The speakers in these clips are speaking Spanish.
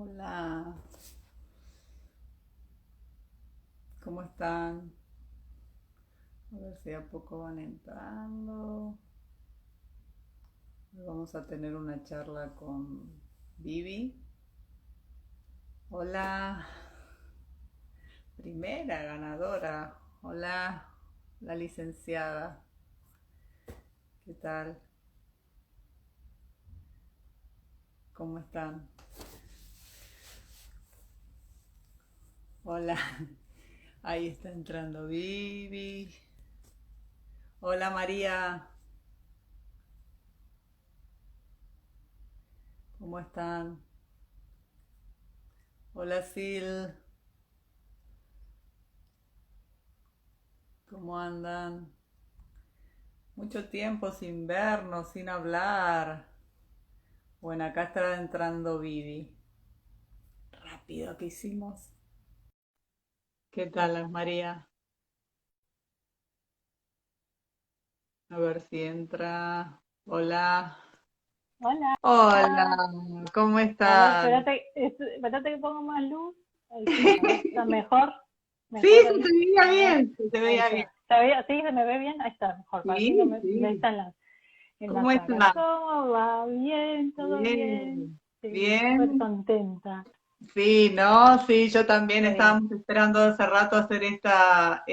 Hola, ¿cómo están? A ver si a poco van entrando. Hoy vamos a tener una charla con Vivi. Hola, primera ganadora. Hola, la licenciada. ¿Qué tal? ¿Cómo están? Hola, ahí está entrando Vivi. Hola María, ¿cómo están? Hola Sil, ¿cómo andan? Mucho tiempo sin vernos, sin hablar. Bueno, acá está entrando Vivi. Rápido que hicimos. ¿Qué tal, María? A ver si entra. Hola. Hola, Hola, ¿cómo a ver, estás? espérate que pongo más luz. Ahí sí, a ver, ¿está mejor? Sí, Mejor se te ahí. veía A ver, bien, se te ahí veía bien. está. ¿Está bien? ¿Sí? ¿Se me ve bien? Ahí está, mejor. Así no Sí, me sí. está en la ¿Cómo cara. estás? ¿Cómo va? Bien, todo bien. Bien, Sí, súper bien. contenta. Sí, no, sí, yo también Sí, estábamos esperando hace rato hacer esta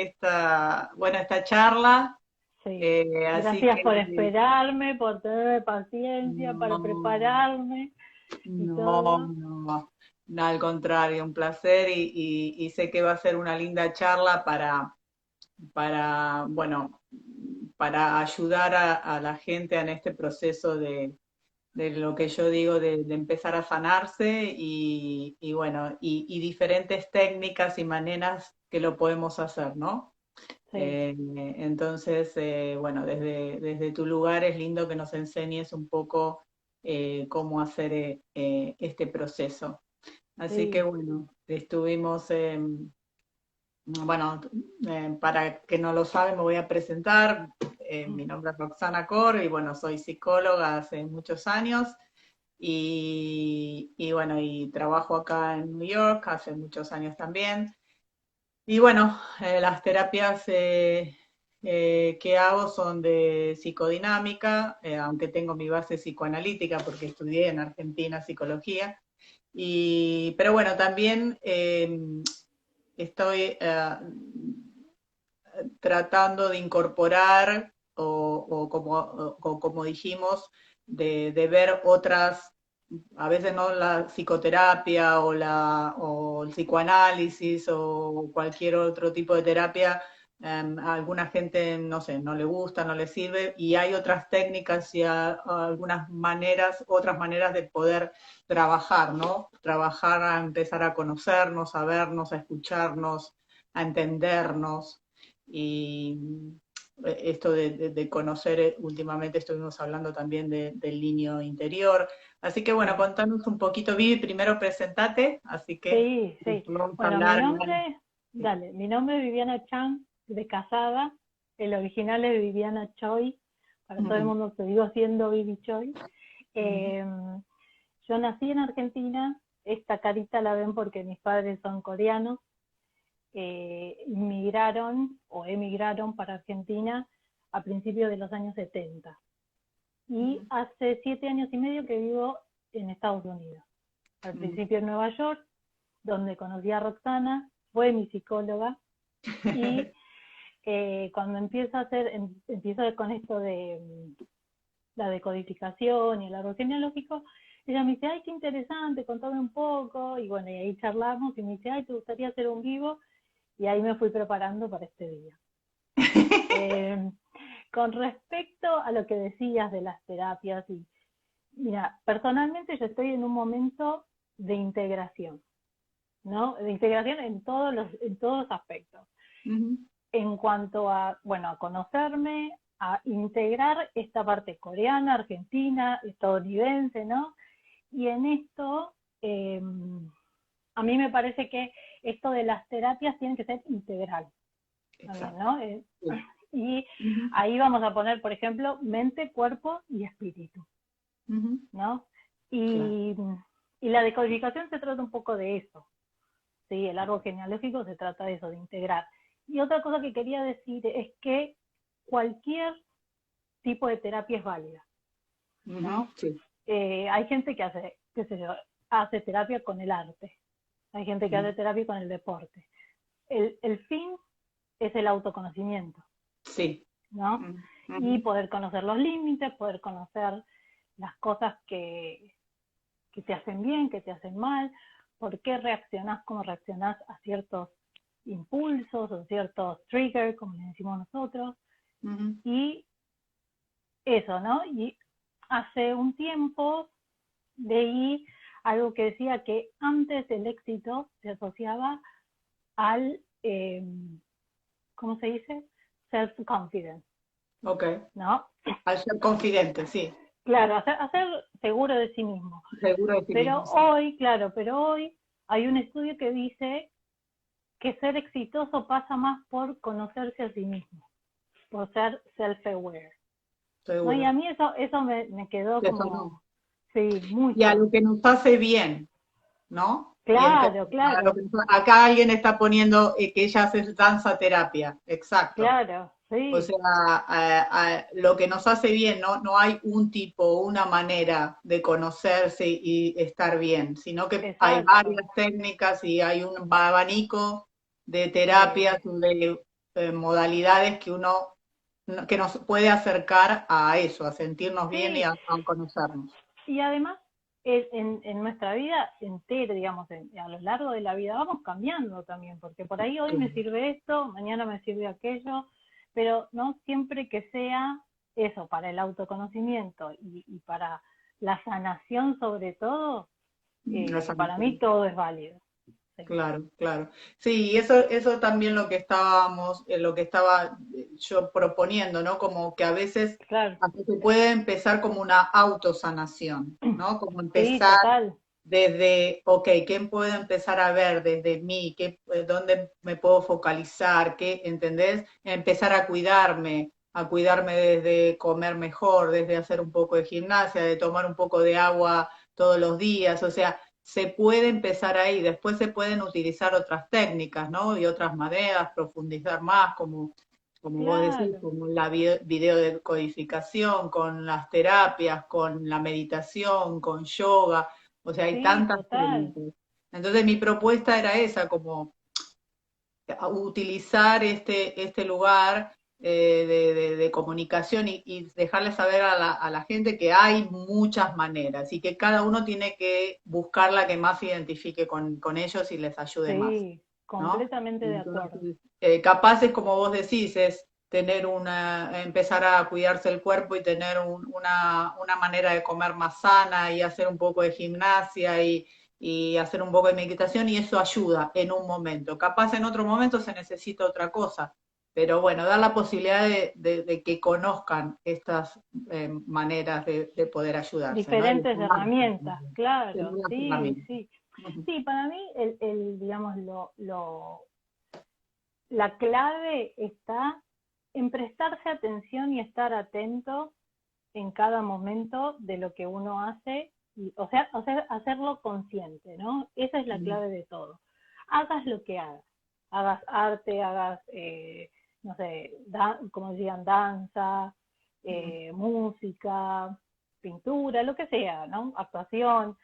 charla. sí. Así Gracias que por esperarme, por tener paciencia para no. prepararme y No, todo. no, no, al contrario, un placer y sé que va a ser una linda charla bueno, para ayudar a la gente en este proceso de lo que yo digo, de empezar a sanarse y bueno, y diferentes técnicas y maneras que lo podemos hacer, ¿no? Sí, Bueno, desde tu lugar es lindo que nos enseñes un poco cómo hacer este proceso. Así que sí. bueno, estuvimos, bueno, para que no lo sabe, me voy a presentar. Mi nombre es Roxana Cor y bueno, soy psicóloga hace muchos años y bueno, y trabajo acá en New York hace muchos años también. Y bueno, las terapias que hago son de psicodinámica, aunque tengo mi base psicoanalítica porque estudié en Argentina psicología. Pero bueno, también estoy tratando de incorporar o como dijimos, de ver otras, a veces no la psicoterapia o el psicoanálisis o cualquier otro tipo de terapia, a alguna gente, no sé, no le gusta, no le sirve, y hay otras técnicas y algunas maneras, otras maneras de poder trabajar, ¿no? Trabajar a empezar a conocernos, a vernos, a escucharnos, a entendernos. Y esto de conocer, últimamente estuvimos hablando también del niño interior. Así que bueno, Sí. contanos un poquito, Vivi, primero presentate, así que Sí, sí. vamos a Bueno, hablar. Bueno, sí. mi nombre es Viviana Chan, de casada. El original es Viviana Choi. Para todo el Ujú, mundo te digo siendo Vivi Choi. ujú, Eh, yo nací en Argentina. Esta carita la ven porque mis padres son coreanos. Inmigraron o emigraron para Argentina a principios de los años 70. Y ujú, hace 7 años y medio que vivo en Estados Unidos. Al ujú. principio en Nueva York, donde conocí a Roxana, fue mi psicóloga y cuando empiezo con esto de la decodificación y el árbol genealógico, ella me dice, ay, qué interesante, contame un poco, y bueno, y ahí charlamos y me dice, ay, ¿te gustaría hacer un vivo? Y ahí me fui preparando para este día. Eh, con respecto a lo que decías de las terapias, mira, personalmente yo estoy en un momento de integración, ¿no? De integración en todos los aspectos. Ujú, En cuanto a, bueno, a conocerme, a integrar esta parte coreana, argentina, estadounidense, ¿no? Y en esto, a mí me parece que esto de las terapias tiene que ser integral también, exacto. ¿no? Sí. Y Ujú, ahí vamos a poner, por ejemplo, mente, cuerpo y espíritu, ujú, ¿no? claro. Y, y la decodificación se trata un poco de eso, ¿sí? El árbol genealógico se trata de eso, de integrar. Y otra cosa que quería decir es que cualquier tipo de terapia es válida, ¿no? Sí. Hay gente que hace, qué sé yo, hace terapia con el arte, hay gente que hace terapia con el deporte. El fin es el autoconocimiento, Sí. ¿no? Y poder conocer los límites, poder conocer las cosas que te hacen bien, que te hacen mal, por qué reaccionás como reaccionás a ciertos impulsos o ciertos triggers, como le decimos nosotros, y eso, ¿no? Y hace un tiempo leí algo que decía que antes el éxito se asociaba al, ¿cómo se dice? Self-confidence, Ok. ¿no? Al ser confidente, sí. Claro, hacer seguro de sí mismo. Seguro de sí Pero mismo, sí. hoy, claro, pero hoy hay un estudio que dice que ser exitoso pasa más por conocerse a sí mismo, por ser self-aware, ¿no? Y Seguro. a mí eso me quedó Eso no. como, sí, Y a mucho. lo que nos hace bien, ¿no? Claro, A lo claro, que acá alguien está poniendo que ella hace danza terapia, exacto. claro, O sí, sea, lo que nos hace bien, ¿no? No hay un tipo, una manera de conocerse y estar bien, sino que hay exacto, varias técnicas y hay un abanico de terapias, sí, de modalidades que que nos puede acercar a eso, a sentirnos bien y sí. a conocernos. Y además, en nuestra vida entera, digamos, a lo largo de la vida, vamos cambiando también, porque por ahí hoy me sirve esto, mañana me sirve aquello, pero no siempre que sea eso, para el autoconocimiento y para la sanación sobre todo, para mí todo es válido. Sí, Claro, claro. Sí, y eso también lo que estábamos, lo que estaba yo proponiendo, ¿no? Como que a veces claro, hasta se puede empezar como una autosanación, ¿no? Como sí, empezar total, desde, ok, ¿qué puedo empezar a ver desde mí? ¿Dónde me puedo focalizar? ¿Qué, entendés? Empezar a cuidarme desde comer mejor, desde hacer un poco de gimnasia, de tomar un poco de agua todos los días, o sea, se puede empezar ahí, después se pueden utilizar otras técnicas, ¿no? Y otras maneras, profundizar más, como vos decís, claro, como la video de codificación, con las terapias, con la meditación, con yoga, o sea, hay sí, tantas total, técnicas. Entonces mi propuesta era esa, como utilizar este lugar de comunicación y dejarle saber a la gente que hay muchas maneras y que cada uno tiene que buscar la que más se identifique con ellos y les ayude más, sí, ¿no? completamente de acuerdo. Entonces, capaz es como vos decís, es tener empezar a cuidarse el cuerpo y tener una manera de comer más sana y hacer un poco de gimnasia y hacer un poco de meditación y eso ayuda en un momento. Capaz en otro momento se necesita otra cosa, pero bueno, dar la posibilidad de que conozcan estas maneras de poder ayudarse, ¿no? Y de Diferentes sumarse herramientas, también, tener claro, las sí, herramientas. sí. Sí, para mí digamos, la clave está en prestarse atención y estar atento en cada momento de lo que uno hace, o sea, hacerlo consciente, ¿no? Esa es la clave de todo. Hagas lo que hagas arte, hagas, no sé, como decían, danza, música, pintura, lo que sea, ¿no? Actuación.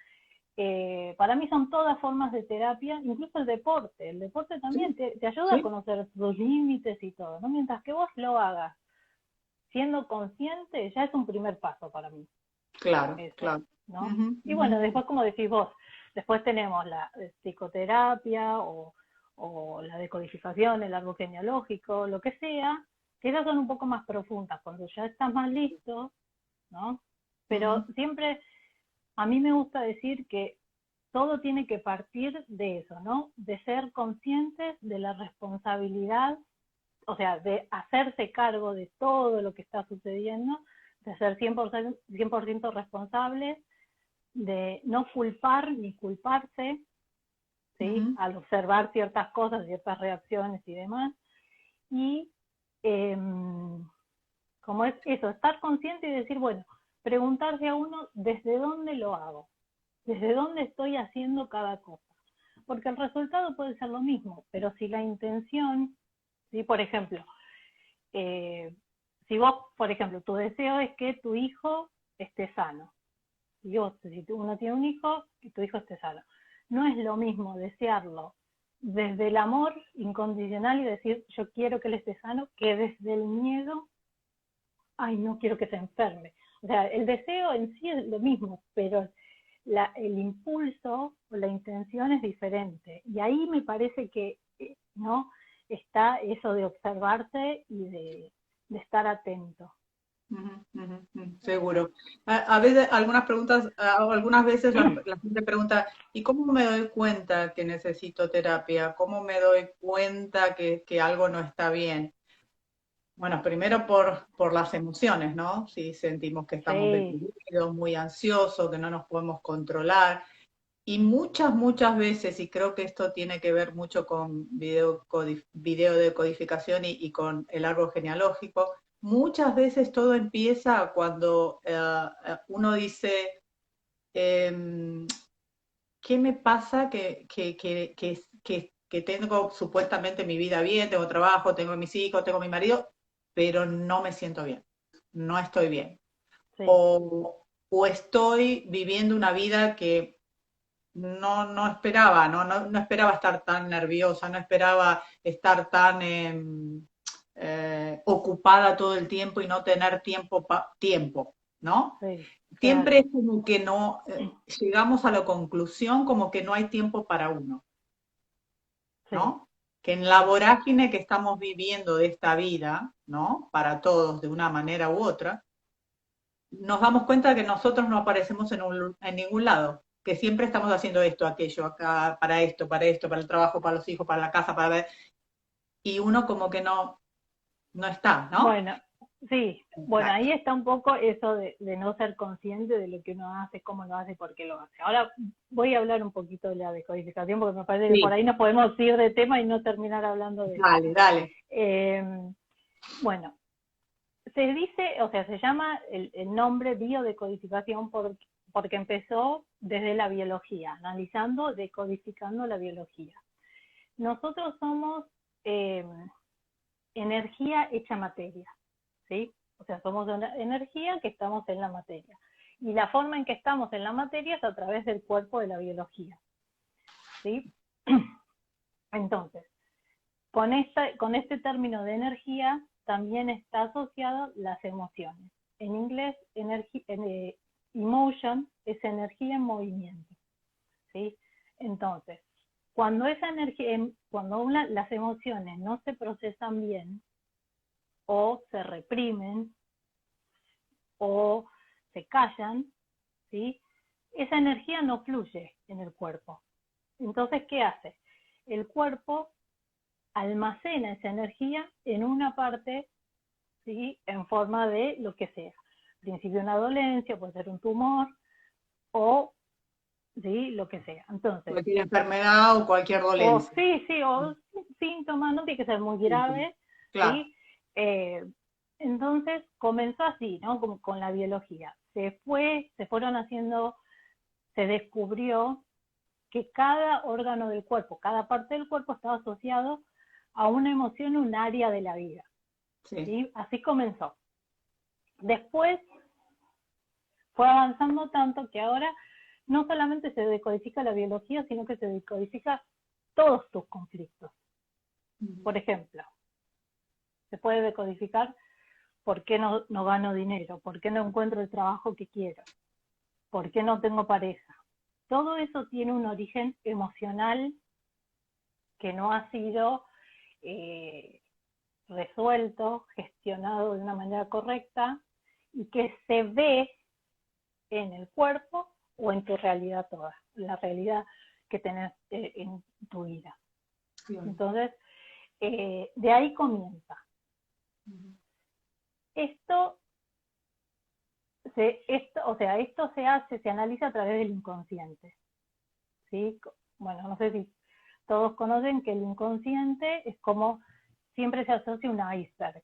Para mí son todas formas de terapia, incluso el deporte. El deporte también Sí, te ayuda a sí, conocer tus límites y todo, ¿no? Mientras que vos lo hagas siendo consciente, ya es un primer paso para mí, claro, eso, claro. ¿no? Ujú, Y ujú. bueno, después, como decís vos, después tenemos la psicoterapia o la decodificación, el árbol genealógico, lo que sea, que esas son un poco más profundas, cuando ya estás más listo, ¿no? Pero Ujú. siempre a mí me gusta decir que todo tiene que partir de eso, ¿no? De ser conscientes de la responsabilidad, o sea, de hacerse cargo de todo lo que está sucediendo, de ser 100% responsables, de no culpar ni culparse, ¿sí? Ujú. Al observar ciertas cosas, ciertas reacciones y demás. Y eh, como es eso, estar consciente y decir, bueno, preguntarse a uno desde dónde lo hago, ¿Desde dónde estoy haciendo cada cosa? Porque el resultado puede ser lo mismo, pero si la intención, ¿sí? Por ejemplo, si vos, por ejemplo, tu deseo es que tu hijo esté sano, si uno tiene un hijo, que tu hijo esté sano. No es lo mismo desearlo desde el amor incondicional y decir yo quiero que él esté sano, que desde el miedo, ay, no quiero que se enferme. O sea, el deseo en sí es lo mismo, pero el impulso o la intención es diferente. Y ahí me parece que no está eso de observarse y de estar atento. Seguro. A veces, algunas veces la gente pregunta, ¿y cómo me doy cuenta que necesito terapia? ¿Cómo me doy cuenta que algo no está bien? Bueno, primero por las emociones, ¿no? Si sentimos que estamos Sí, deprimidos, muy ansiosos, que no nos podemos controlar. Y muchas veces, y creo que esto tiene que ver mucho con video de codificación y con el árbol genealógico, muchas veces todo empieza cuando uno dice, em, ¿qué me pasa que tengo supuestamente mi vida bien, tengo trabajo, tengo mis hijos, tengo mi marido, pero no me siento bien, no estoy bien? sí, O estoy viviendo una vida que no esperaba, no esperaba estar tan nerviosa, no esperaba estar tan ocupada todo el tiempo y no tener tiempo, ¿no? sí, Siempre claro, es como que no, llegamos a la conclusión como que no hay tiempo para uno, sí, ¿no? Que en la vorágine que estamos viviendo de esta vida, ¿no? Para todos de una manera u otra, nos damos cuenta que nosotros no aparecemos en ningún lado, que siempre estamos haciendo esto, aquello, acá, para esto, para el trabajo, para los hijos, para la casa, y uno como que no está, ¿no? bueno, sí, bueno, Exacto. ahí está un poco eso de no ser consciente de lo que uno hace, cómo lo hace y por qué lo hace. Ahora voy a hablar un poquito de la decodificación porque me parece que por Sí, ahí nos podemos ir de tema y no terminar hablando de eso. dale, dale. Eh, bueno, se dice, o sea, se llama el nombre biodecodificación porque empezó desde la biología, analizando, decodificando la biología. Nosotros somos eh, energía hecha materia, ¿sí? O sea, somos una energía que estamos en la materia. Y la forma en que estamos en la materia es a través del cuerpo de la biología, ¿sí? Entonces, con este término de energía también está asociado las emociones. En inglés, emotion es energía en movimiento, ¿sí? Entonces, cuando esa energía, las emociones no se procesan bien o se reprimen o se callan, ¿sí? Esa energía no fluye en el cuerpo. Entonces, ¿qué hace? El cuerpo almacena esa energía en una parte, ¿sí? En forma de lo que sea. Al principio una dolencia, puede ser un tumor o, ¿sí? Lo que sea. Entonces, Cualquier enfermedad o cualquier o dolencia. sí, sí, o síntomas, no tiene que ser muy Sí, grave, claro. ¿sí? Eh, entonces comenzó así, ¿no? Como con la biología. Se fueron haciendo, se descubrió que cada órgano del cuerpo, cada parte del cuerpo estaba asociado a una emoción, un área de la vida, Sí. ¿sí? Así comenzó. Después fue avanzando tanto que ahora no solamente se decodifica la biología, sino que se decodifica todos tus conflictos. Por ejemplo, se puede decodificar por qué no gano dinero, por qué no encuentro el trabajo que quiero, por qué no tengo pareja. Todo eso tiene un origen emocional que no ha sido eh, resuelto, gestionado de una manera correcta y que se ve en el cuerpo o en tu realidad toda, la realidad que tenés en tu vida. Claro. Entonces, de ahí comienza. Esto esto se analiza a través del inconsciente, ¿sí? Bueno, no sé si todos conocen que el inconsciente es como siempre se asocia a un iceberg.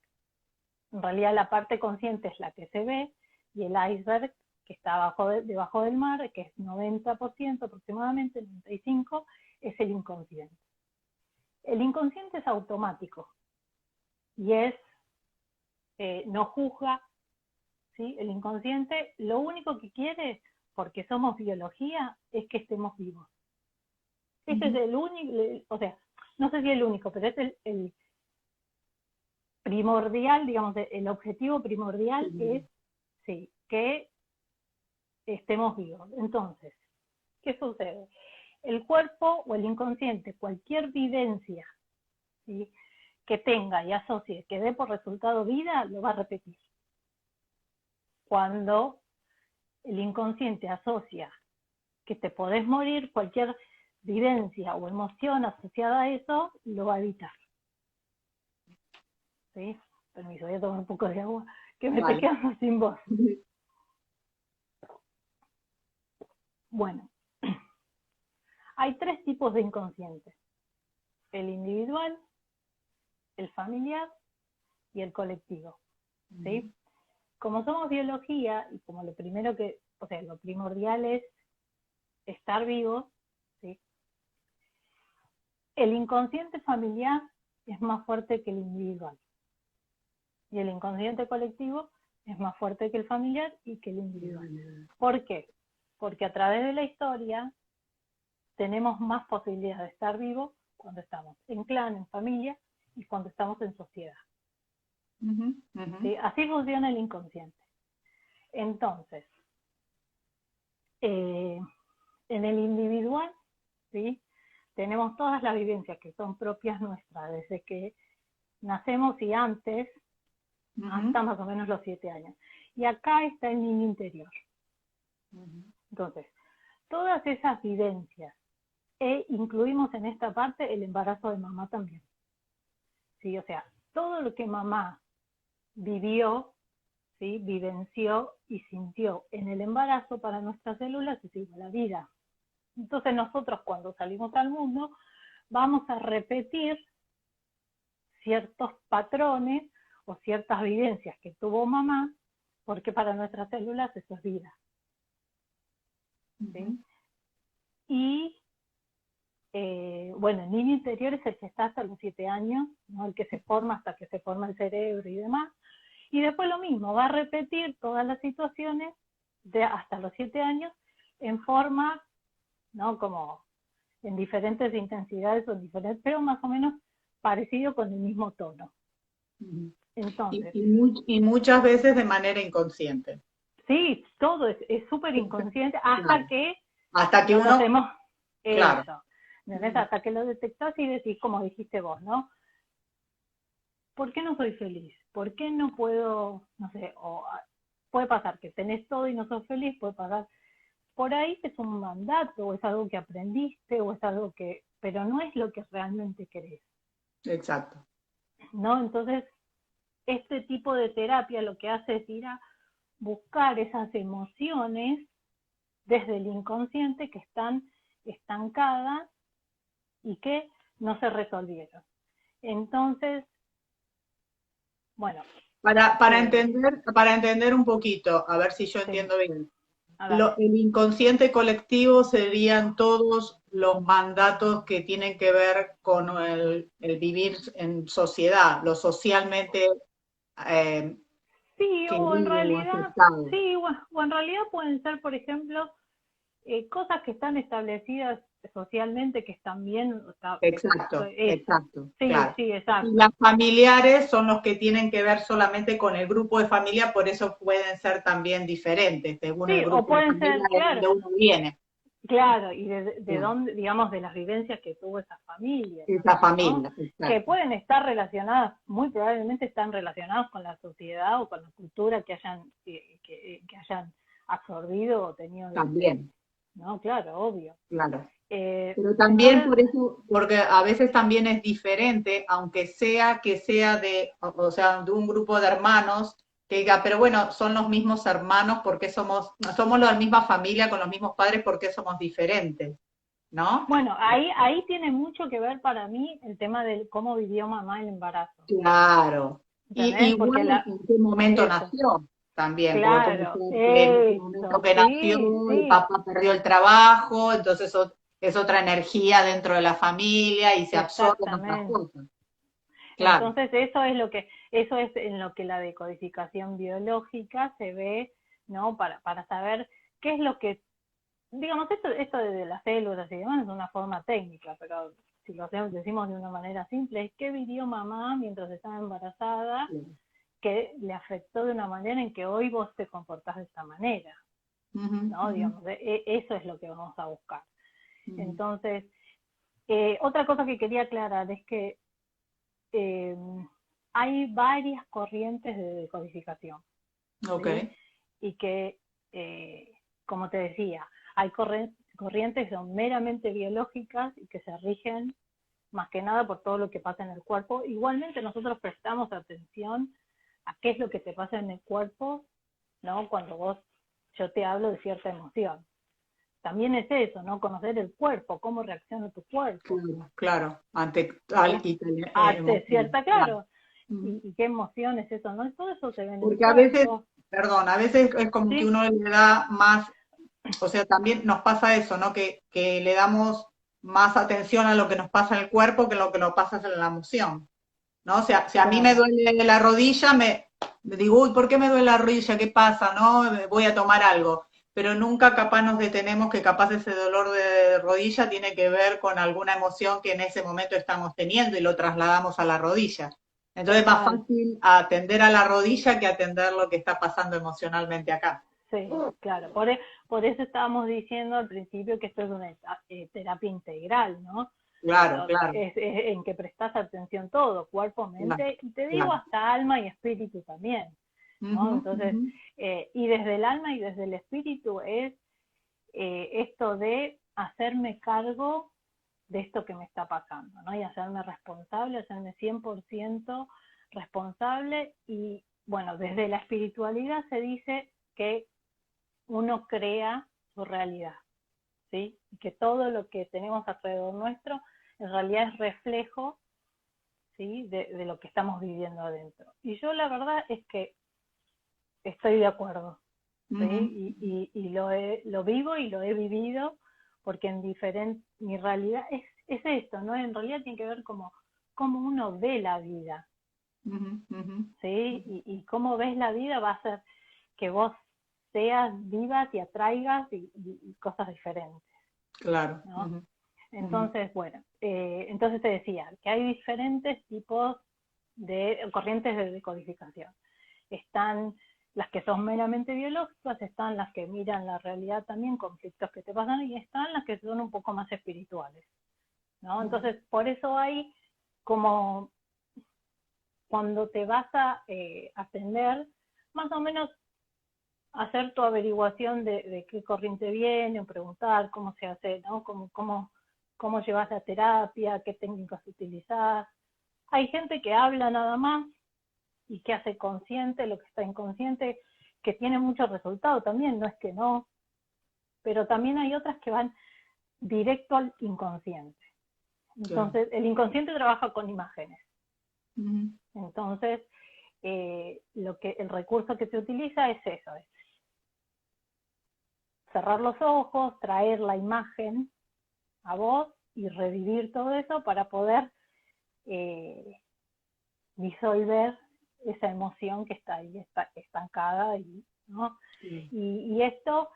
En realidad la parte consciente es la que se ve y el iceberg que está debajo del mar, que es 90% aproximadamente, 95%, es el inconsciente. El inconsciente es automático y no juzga, ¿sí? El inconsciente lo único que quiere, porque somos biología, es que estemos vivos. Ese es el único, o sea, no sé si el único, pero es el primordial, digamos, el objetivo primordial es, sí, que estemos vivos. Entonces, ¿qué sucede? El cuerpo o el inconsciente, cualquier vivencia, ¿sí?, que tenga y asocie, que dé por resultado vida, lo va a repetir. Cuando el inconsciente asocia que te podés morir, cualquier vivencia o emoción asociada a eso, lo va a evitar. ¿Sí? Permiso, voy a tomar un poco de agua, que me estoy quedando sin voz. Bueno, hay 3 tipos de inconscientes: el individual, el familiar y el colectivo. ¿Sí? Como somos biología y como lo primordial es estar vivos, ¿sí?, el inconsciente familiar es más fuerte que el individual. Y el inconsciente colectivo es más fuerte que el familiar y que el individual. ¿Por qué? Porque a través de la historia tenemos más posibilidades de estar vivos cuando estamos en clan, en familia, y cuando estamos en sociedad. ¿Sí? Así funciona el inconsciente. Entonces, en el individual, ¿sí?, tenemos todas las vivencias que son propias nuestras, desde que nacemos y antes, hasta más o menos los 7 años. Y acá está el niño interior. Entonces, todas esas vivencias, e incluimos en esta parte el embarazo de mamá también. ¿Sí? O sea, todo lo que mamá vivió, ¿sí?, vivenció y sintió en el embarazo, para nuestras células es igual a vida. Entonces nosotros, cuando salimos al mundo, vamos a repetir ciertos patrones o ciertas vivencias que tuvo mamá, porque para nuestras células eso es vida. ¿Sí? Y bueno, el niño interior es el que está hasta los 7 años, ¿no?, el que se forma hasta que se forma el cerebro y demás. Y después lo mismo, va a repetir todas las situaciones de hasta los 7 años en forma, ¿no?, como en diferentes intensidades o diferentes, pero más o menos parecido, con el mismo tono. Entonces, y muchas veces de manera inconsciente. Sí, todo es súper inconsciente hasta que uno nos hacemos claro. Eso. Hasta que lo detectás y decís, como dijiste vos, ¿no? ¿Por qué no soy feliz? ¿Por qué no puedo, no sé, o puede pasar que tenés todo y no sos feliz, puede pasar por ahí que es un mandato, o es algo que aprendiste, o es algo que, pero no es lo que realmente querés. Exacto. ¿No? Entonces, este tipo de terapia lo que hace es ir a buscar esas emociones desde el inconsciente que están estancadas y que no se resolvieron. Entonces, bueno. Para entender un poquito, a ver si yo entiendo bien. El inconsciente colectivo serían todos los mandatos que tienen que ver con el vivir en sociedad, lo socialmente sí, o en realidad, aceptado. sí, o en realidad pueden ser, por ejemplo, cosas que están establecidas socialmente, que están bien. Exacto. Sí, claro. sí, exacto. Y las familiares son los que tienen que ver solamente con el grupo de familia, por eso pueden ser también diferentes, según el grupo de familia de donde uno viene. Claro, y de dónde, digamos, de las vivencias que tuvo esa familia. Esa familia, ¿no? Que pueden estar relacionadas, muy probablemente están relacionadas con la sociedad o con la cultura que hayan absorbido o tenido. También. No, claro, obvio. Claro. Pero también por eso, porque a veces también es diferente, aunque sea que sea de un grupo de hermanos, que diga, pero bueno, son los mismos hermanos porque somos la misma familia con los mismos padres porque somos diferentes, ¿no? Bueno, ahí tiene mucho que ver para mí el tema de cómo vivió mamá el embarazo. Claro. Y igual en qué momento nació. también, porque puede Claro, ser que en el momento eso, que sí, nació el sí, papá perdió el trabajo, entonces es otra energía dentro de la familia y se absorben otras exactamente. cosas. Claro, Entonces eso es en lo que la decodificación biológica se ve, ¿no? Para saber qué es lo que, digamos, esto de las células y demás es una forma técnica, pero si lo decimos de una manera simple, es qué vivió mamá mientras estaba embarazada que le afectó de una manera en que hoy vos te comportás de esta manera, ujú, ¿no? ujú, Digamos, eso es lo que vamos a buscar. ujú. Entonces, otra cosa que quería aclarar es que eh, hay varias corrientes de decodificación, Ok, ¿sí? Y que, eh, como te decía, hay corrientes que son meramente biológicas y que se rigen más que nada por todo lo que pasa en el cuerpo. Igualmente nosotros prestamos atención a qué es lo que te pasa en el cuerpo, ¿no? Yo te hablo de cierta emoción. También es eso, ¿no? Conocer el cuerpo, cómo reacciona tu cuerpo, claro, claro, ante tal ¿no? y tal Ante emoción, cierta, claro. claro, y qué emoción es eso, ¿no? Todo eso se ve en el Porque a veces, cuerpo, perdón, a veces es como que ¿sí? uno le da más, o sea, también nos pasa eso, ¿no? Que le damos más atención a lo que nos pasa en el cuerpo que lo que nos pasa en la emoción, ¿no? O sea, si a mí me Claro, duele la rodilla, me digo, uy, ¿por qué me duele la rodilla? ¿Qué pasa? ¿No? Voy a tomar algo. Pero nunca capaz nos detenemos que capaz ese dolor de rodilla tiene que ver con alguna emoción que en ese momento estamos teniendo y lo trasladamos a la rodilla. Entonces es más total. fácil atender a la rodilla que atender lo que está pasando emocionalmente acá. Sí, claro. Por eso estábamos diciendo al principio que esto es una terapia integral, ¿no? Claro, claro, En que prestas atención todo, cuerpo, claro, mente, y te digo claro. hasta alma y espíritu también, ¿no? Ujú, Entonces, ujú, y desde el alma y desde el espíritu es esto de hacerme cargo de esto que me está pasando, ¿no? Y hacerme 100% responsable y, bueno, desde la espiritualidad se dice que uno crea su realidad, ¿sí? Y que todo lo que tenemos alrededor nuestro en realidad es reflejo, ¿sí? De lo que estamos viviendo adentro. Y yo la verdad es que estoy de acuerdo, ¿sí? ujú. Y lo vivo y lo he vivido porque mi realidad es esto, ¿no? En realidad tiene que ver como cómo uno ve la vida, Ujú, ujú. ¿sí? Y cómo ves la vida va a hacer que vos seas, vivas y atraigas y cosas diferentes, Claro. ¿no? Ujú, ujú. Entonces, bueno, entonces te decía que hay diferentes tipos de corrientes de decodificación. Están las que son meramente biológicas, están las que miran la realidad también, conflictos que te pasan, y están las que son un poco más espirituales, ¿no? Entonces, por eso hay como cuando te vas a atender, más o menos hacer tu averiguación de qué corriente viene, o preguntar cómo se hace, ¿no? Cómo llevas la terapia, qué técnicas utilizás. Hay gente que habla nada más y que hace consciente lo que está inconsciente, que tiene mucho resultado también, no es que no, pero también hay otras que van directo al inconsciente. Claro. Entonces, el inconsciente trabaja con imágenes. Ujú. Entonces, el recurso que se utiliza es eso, es cerrar los ojos, traer la imagen a vos y revivir todo eso para poder eh, disolver esa emoción que está ahí está estancada, ¿no? Sí. Y esto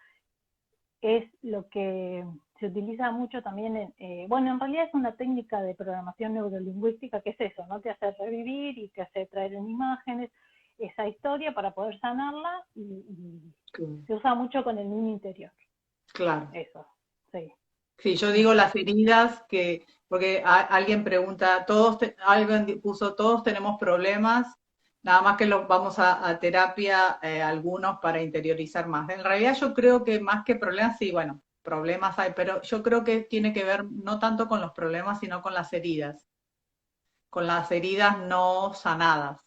es lo que se utiliza mucho también bueno, en realidad es una técnica de programación neurolingüística que es eso, ¿no? Te hace revivir y te hace traer en imágenes esa historia para poder sanarla y Claro. se usa mucho con el niño interior, Claro. eso, sí. Sí, yo digo Ujú. las heridas que, porque alguien pregunta, alguien puso, todos tenemos problemas, nada más que los vamos a terapia algunos para interiorizar más. En realidad yo creo que más que problemas, sí, bueno, problemas hay, pero yo creo que tiene que ver no tanto con los problemas, sino con las heridas no sanadas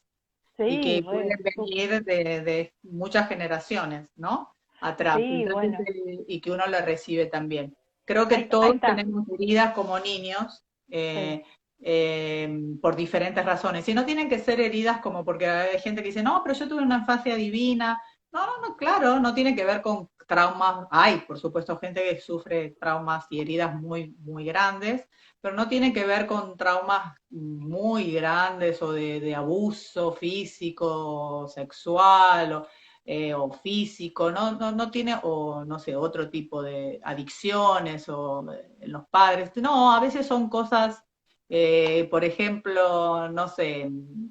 y Sí, que pueden súper. venir de muchas generaciones, ¿no? Atrás, Sí, entonces, bueno, y que uno lo recibe también. Creo que ahí todos está, tenemos heridas como niños sí, por diferentes razones. Y no tienen que ser heridas como porque hay gente que dice, no, pero yo tuve una infancia divina. No, claro, no tiene que ver con traumas. Hay, por supuesto, gente que sufre traumas y heridas muy, muy grandes, pero no tiene que ver con traumas muy grandes o de abuso físico, sexual o físico, no tiene, o no sé, otro tipo de adicciones o en los padres. No, a veces son cosas, por ejemplo, no sé,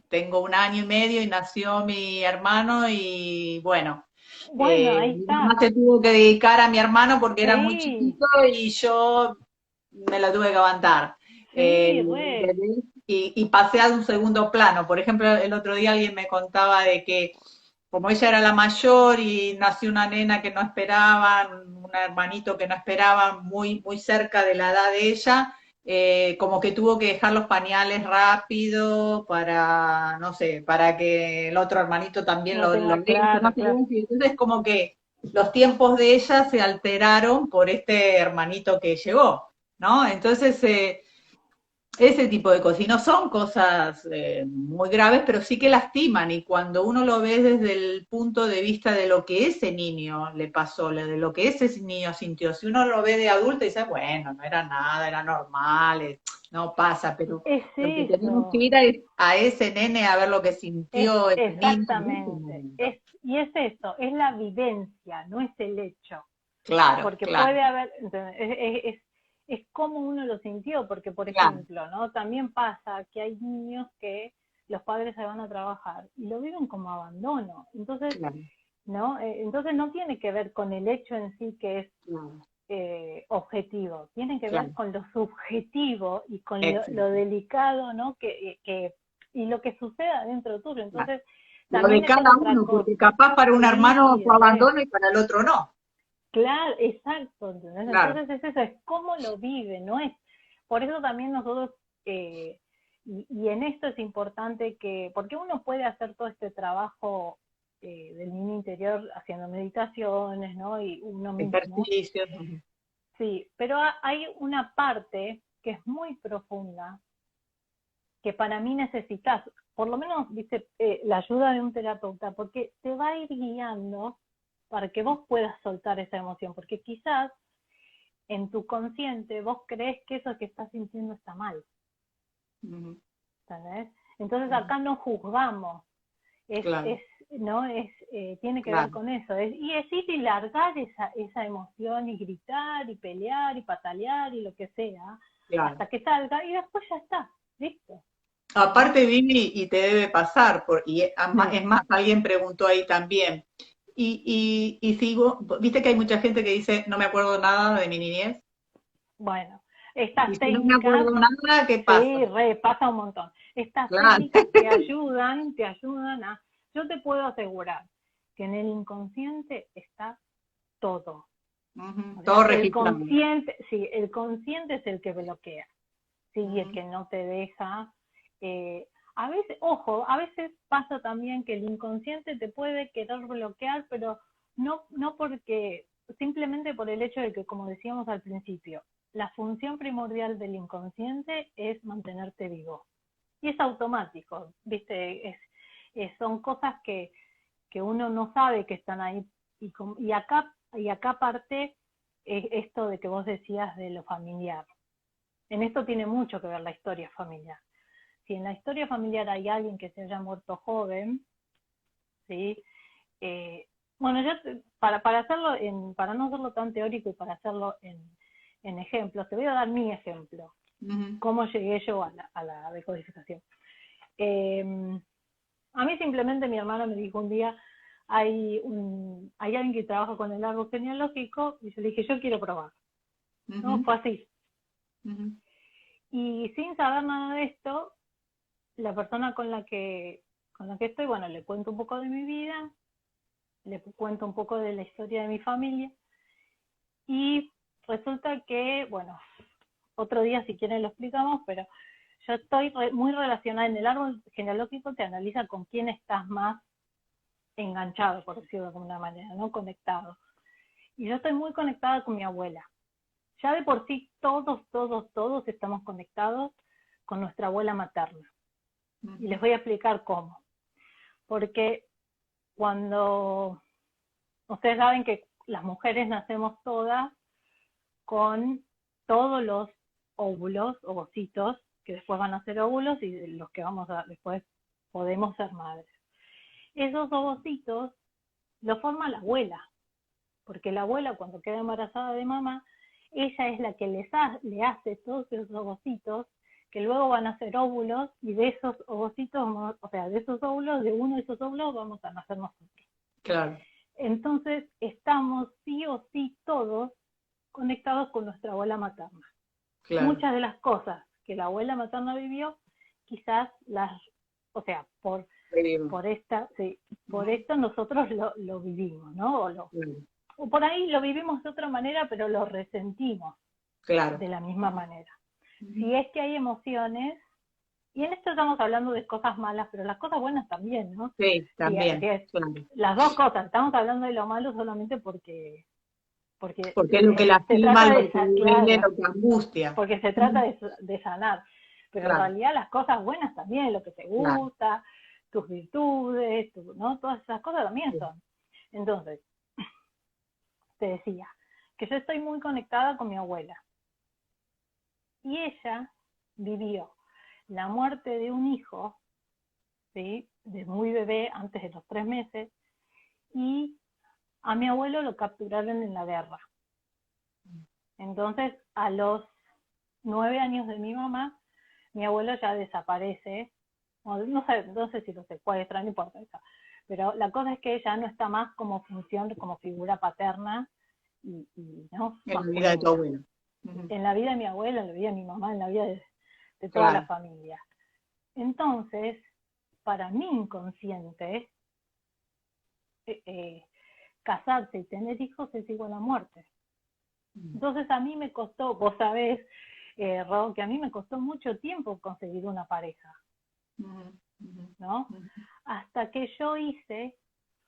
tengo 1 año y medio y nació mi hermano y bueno, Bueno, ahí mi mamá está. se tuvo que dedicar a mi hermano porque era muy Sí, chiquito y yo me la tuve que aguantar. sí, re. Y pasé a un segundo plano. Por ejemplo, el otro día alguien me contaba de que como ella era la mayor y nació una nena que no esperaban, un hermanito que no esperaban, muy, muy cerca de la edad de ella, como que tuvo que dejar los pañales rápido para, no sé, para que el otro hermanito también No lo tenga deje, no claro, sé, claro. y entonces como que los tiempos de ella se alteraron por este hermanito que llegó, ¿no? Entonces, ese tipo de cosas. Y no son cosas muy graves, pero sí que lastiman. Y cuando uno lo ve desde el punto de vista de lo que ese niño le pasó, de lo que ese niño sintió, si uno lo ve de adulto y dice, bueno, no era nada, era normal, no pasa, pero Es lo que tenemos que eso, ir a ese nene a ver lo que es sintió ese niño en ese exactamente. momento. Y es eso, es la vivencia, no es el hecho. Claro, Porque claro, puede haber, entonces, es como uno lo sintió, porque por claro, ejemplo, ¿no? También pasa que hay niños que los padres se van a trabajar y lo viven como abandono. Entonces, claro, ¿no? Entonces no tiene que ver con el hecho en sí que es claro, objetivo, tiene que ver claro. con lo subjetivo y con lo Exacto, delicado, ¿no? Y lo que suceda dentro tuyo. claro. Entonces, Lo de también esa es cada otra uno, cosa. porque capaz para un hermano Sí, fue re. abandono y para el otro no. Claro, exacto, ¿entendés? Claro, Entonces es eso, es cómo lo vive, no es. Por eso también nosotros, eh, y en esto es importante que, porque uno puede hacer todo este trabajo del niño interior haciendo meditaciones, ¿no? Y uno mismo, ejercicios. sí, pero hay una parte que es muy profunda, que para mí necesitas, por lo menos, viste, la ayuda de un terapeuta, porque te va a ir guiando para que vos puedas soltar esa emoción, porque quizás en tu consciente vos crees que eso que estás sintiendo está mal, Ujú, ¿sabes? Entonces ujú. acá no juzgamos, Claro, no es, tiene que ver claro, con eso, y es ir y largar esa emoción y gritar y pelear y patalear y lo que sea, claro. hasta que salga y después ya está, listo, ¿no? Aparte, Vivi, y te debe pasar, Mm. es más, alguien preguntó ahí también. Y sigo, viste que hay mucha gente que dice, no me acuerdo nada de mi niñez. Bueno, Y estas si no me técnicas, acuerdo nada, ¿qué pasa? sí, pasa un montón. Estas Claro. técnicas te ayudan a, yo te puedo asegurar que en el inconsciente está todo. Ujú, O sea, todo el registrado. consciente, sí, el consciente es el que bloquea, sí, y el Ujú, que no te deja. A veces, ojo, a veces pasa también que el inconsciente te puede querer bloquear, pero no porque, simplemente por el hecho de que, como decíamos al principio, la función primordial del inconsciente es mantenerte vivo. Y es automático, ¿viste? Son cosas que uno no sabe que están ahí. Y acá parte esto de que vos decías de lo familiar. En esto tiene mucho que ver la historia familiar. Si en la historia familiar hay alguien que se haya muerto joven, ¿sí? Eh, bueno, ya hacerlo para no hacerlo tan teórico y para hacerlo en ejemplos, te voy a dar mi ejemplo, ujú, cómo llegué yo a la decodificación. Eh, a mí simplemente mi hermano me dijo un día, hay alguien que trabaja con el árbol genealógico, y yo le dije, yo quiero probar. No, ujú, fue así. ujú. Y sin saber nada de esto, la persona con la que estoy, bueno, le cuento un poco de mi vida, le cuento un poco de la historia de mi familia, y resulta que, bueno, otro día si quieren lo explicamos, pero yo estoy muy relacionada en el árbol genealógico, te analiza con quién estás más enganchado, por decirlo de alguna manera, ¿no? Conectado. Y yo estoy muy conectada con mi abuela. Ya de por sí todos estamos conectados con nuestra abuela materna. Y les Ujú, voy a explicar cómo. Porque cuando ustedes saben que las mujeres nacemos todas con todos los óvulos, ovocitos, que después van a ser óvulos y de los que después podemos ser madres. Esos ovocitos los forma la abuela, porque la abuela cuando queda embarazada de mamá, ella es la que le hace todos esos ovocitos que luego van a ser óvulos, y de esos ovocitos, o sea, de esos óvulos, de uno de esos óvulos vamos a nacer nosotros. Claro. Entonces estamos sí o sí todos conectados con nuestra abuela materna. Claro. Muchas de las cosas que la abuela materna vivió, quizás por esto nosotros lo vivimos, ¿no? O por ahí lo vivimos de otra manera, pero lo resentimos de la misma manera. Si es que hay emociones, y en esto estamos hablando de cosas malas, pero las cosas buenas también, ¿no? Sí, también. Las dos cosas, estamos hablando de lo malo solamente porque es lo que lastima, lo que duele, lo que angustia. Porque se trata de sanar. Pero en realidad las cosas buenas también, lo que te gusta, tus virtudes, ¿no? Todas esas cosas también son. Entonces, te decía que yo estoy muy conectada con mi abuela. Y ella vivió la muerte de un hijo, ¿sí? De muy bebé, antes de los 3 meses, y a mi abuelo lo capturaron en la guerra. Entonces, a los 9 años de mi mamá, mi abuelo ya desaparece. No sé si lo secuestran, no importa eso. Pero la cosa es que ella no está más como función, como figura paterna, y ¿no? En la vida de tu abuelo. En la vida de mi abuela, en la vida de mi mamá, en la vida de toda la familia. Entonces, para mi inconsciente, casarse y tener hijos es igual a muerte. Entonces a mí me costó, vos sabés, Ro, que a mí me costó mucho tiempo conseguir una pareja, ¿no? Hasta que yo hice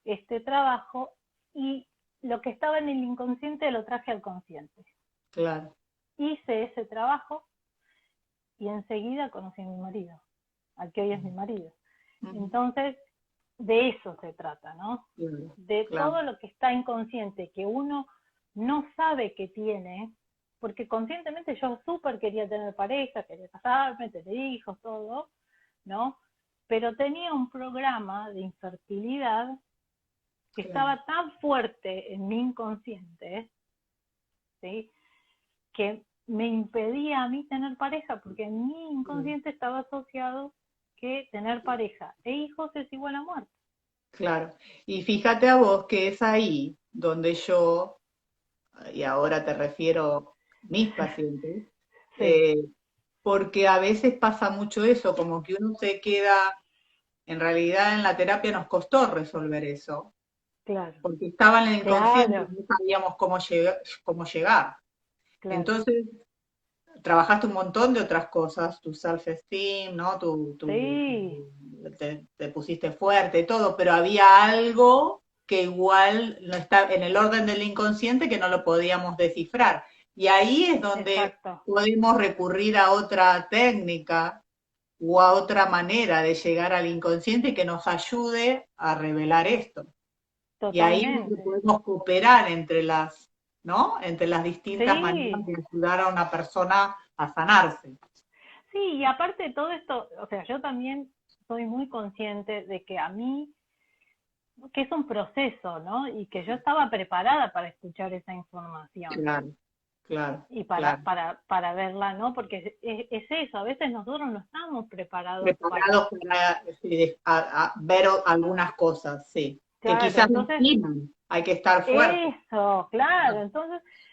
este trabajo y lo que estaba en el inconsciente lo traje al consciente. Claro. Hice ese trabajo y enseguida conocí a mi marido, al que hoy es mi marido. Entonces, de eso se trata, ¿no? De todo lo que está inconsciente, que uno no sabe que tiene, porque conscientemente yo súper quería tener pareja, quería casarme, tener hijos, todo, ¿no? Pero tenía un programa de infertilidad que estaba tan fuerte en mi inconsciente, ¿sí? Que me impedía a mí tener pareja, porque en mi inconsciente estaba asociado que tener pareja e hijos es igual a muerte. Claro. Y fíjate a vos que es ahí donde yo, y ahora te refiero a mis pacientes, porque a veces pasa mucho eso, como que uno se queda, en realidad en la terapia nos costó resolver eso, porque estaba en el inconsciente y no sabíamos cómo llegar. Entonces, trabajaste un montón de otras cosas, tu self-esteem, ¿no? Te pusiste fuerte y todo, pero había algo que igual no está en el orden del inconsciente que no lo podíamos descifrar. Y ahí es donde podemos recurrir a otra técnica o a otra manera de llegar al inconsciente que nos ayude a revelar esto. Totalmente. Y ahí es donde podemos cooperar entre las, ¿no? Entre las distintas maneras de ayudar a una persona a sanarse. Sí, y aparte de todo esto, o sea, yo también soy muy consciente de que a mí, que es un proceso, ¿no? Y que yo estaba preparada para escuchar esa información. Claro. Y para verla, ¿no? Porque es eso, a veces nosotros no estamos preparados para ver algunas cosas, sí. Claro, que quizás entonces, hay que estar fuerte. Eso, claro.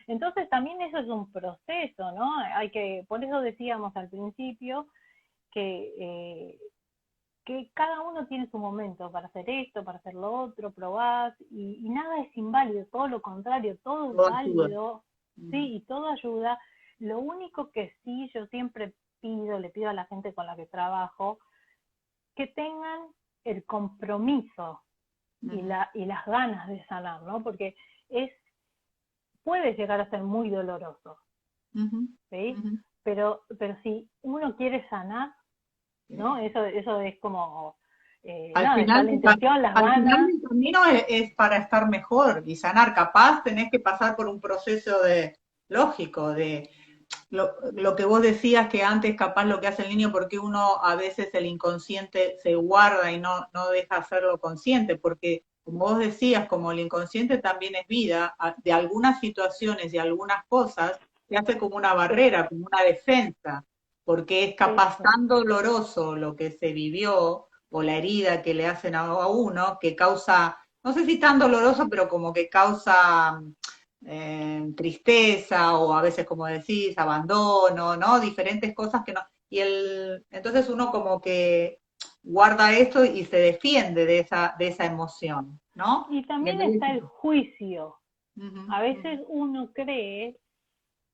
Entonces también eso es un proceso, ¿no? Por eso decíamos al principio que cada uno tiene su momento para hacer esto, para hacer lo otro, probás, y nada es inválido, todo lo contrario, todo es válido, sí, y todo ayuda. Lo único que sí yo siempre le pido a la gente con la que trabajo, que tengan el compromiso y las ganas de sanar, ¿no? Porque puede llegar a ser muy doloroso, ¿sí? Pero si uno quiere sanar, ¿no? Eso es como Al nada, está final, la intención, las al final ganas. el camino es para estar mejor y sanar. Capaz tenés que pasar por un proceso de lógico, de lo que vos decías que antes capaz lo que hace el niño, porque uno a veces el inconsciente se guarda y no deja hacerlo consciente, porque como vos decías, como el inconsciente también es vida, de algunas situaciones y algunas cosas se hace como una barrera, como una defensa, porque es capaz Eso, tan doloroso lo que se vivió o la herida que le hacen a uno que causa, no sé si tan doloroso, pero como que causa tristeza o a veces, como decís, abandono, ¿no? Diferentes cosas que no. Entonces uno como que guarda esto y se defiende de esa emoción, ¿no? y Y en también vez está de- el juicio. Ujú, A ujú. veces uno cree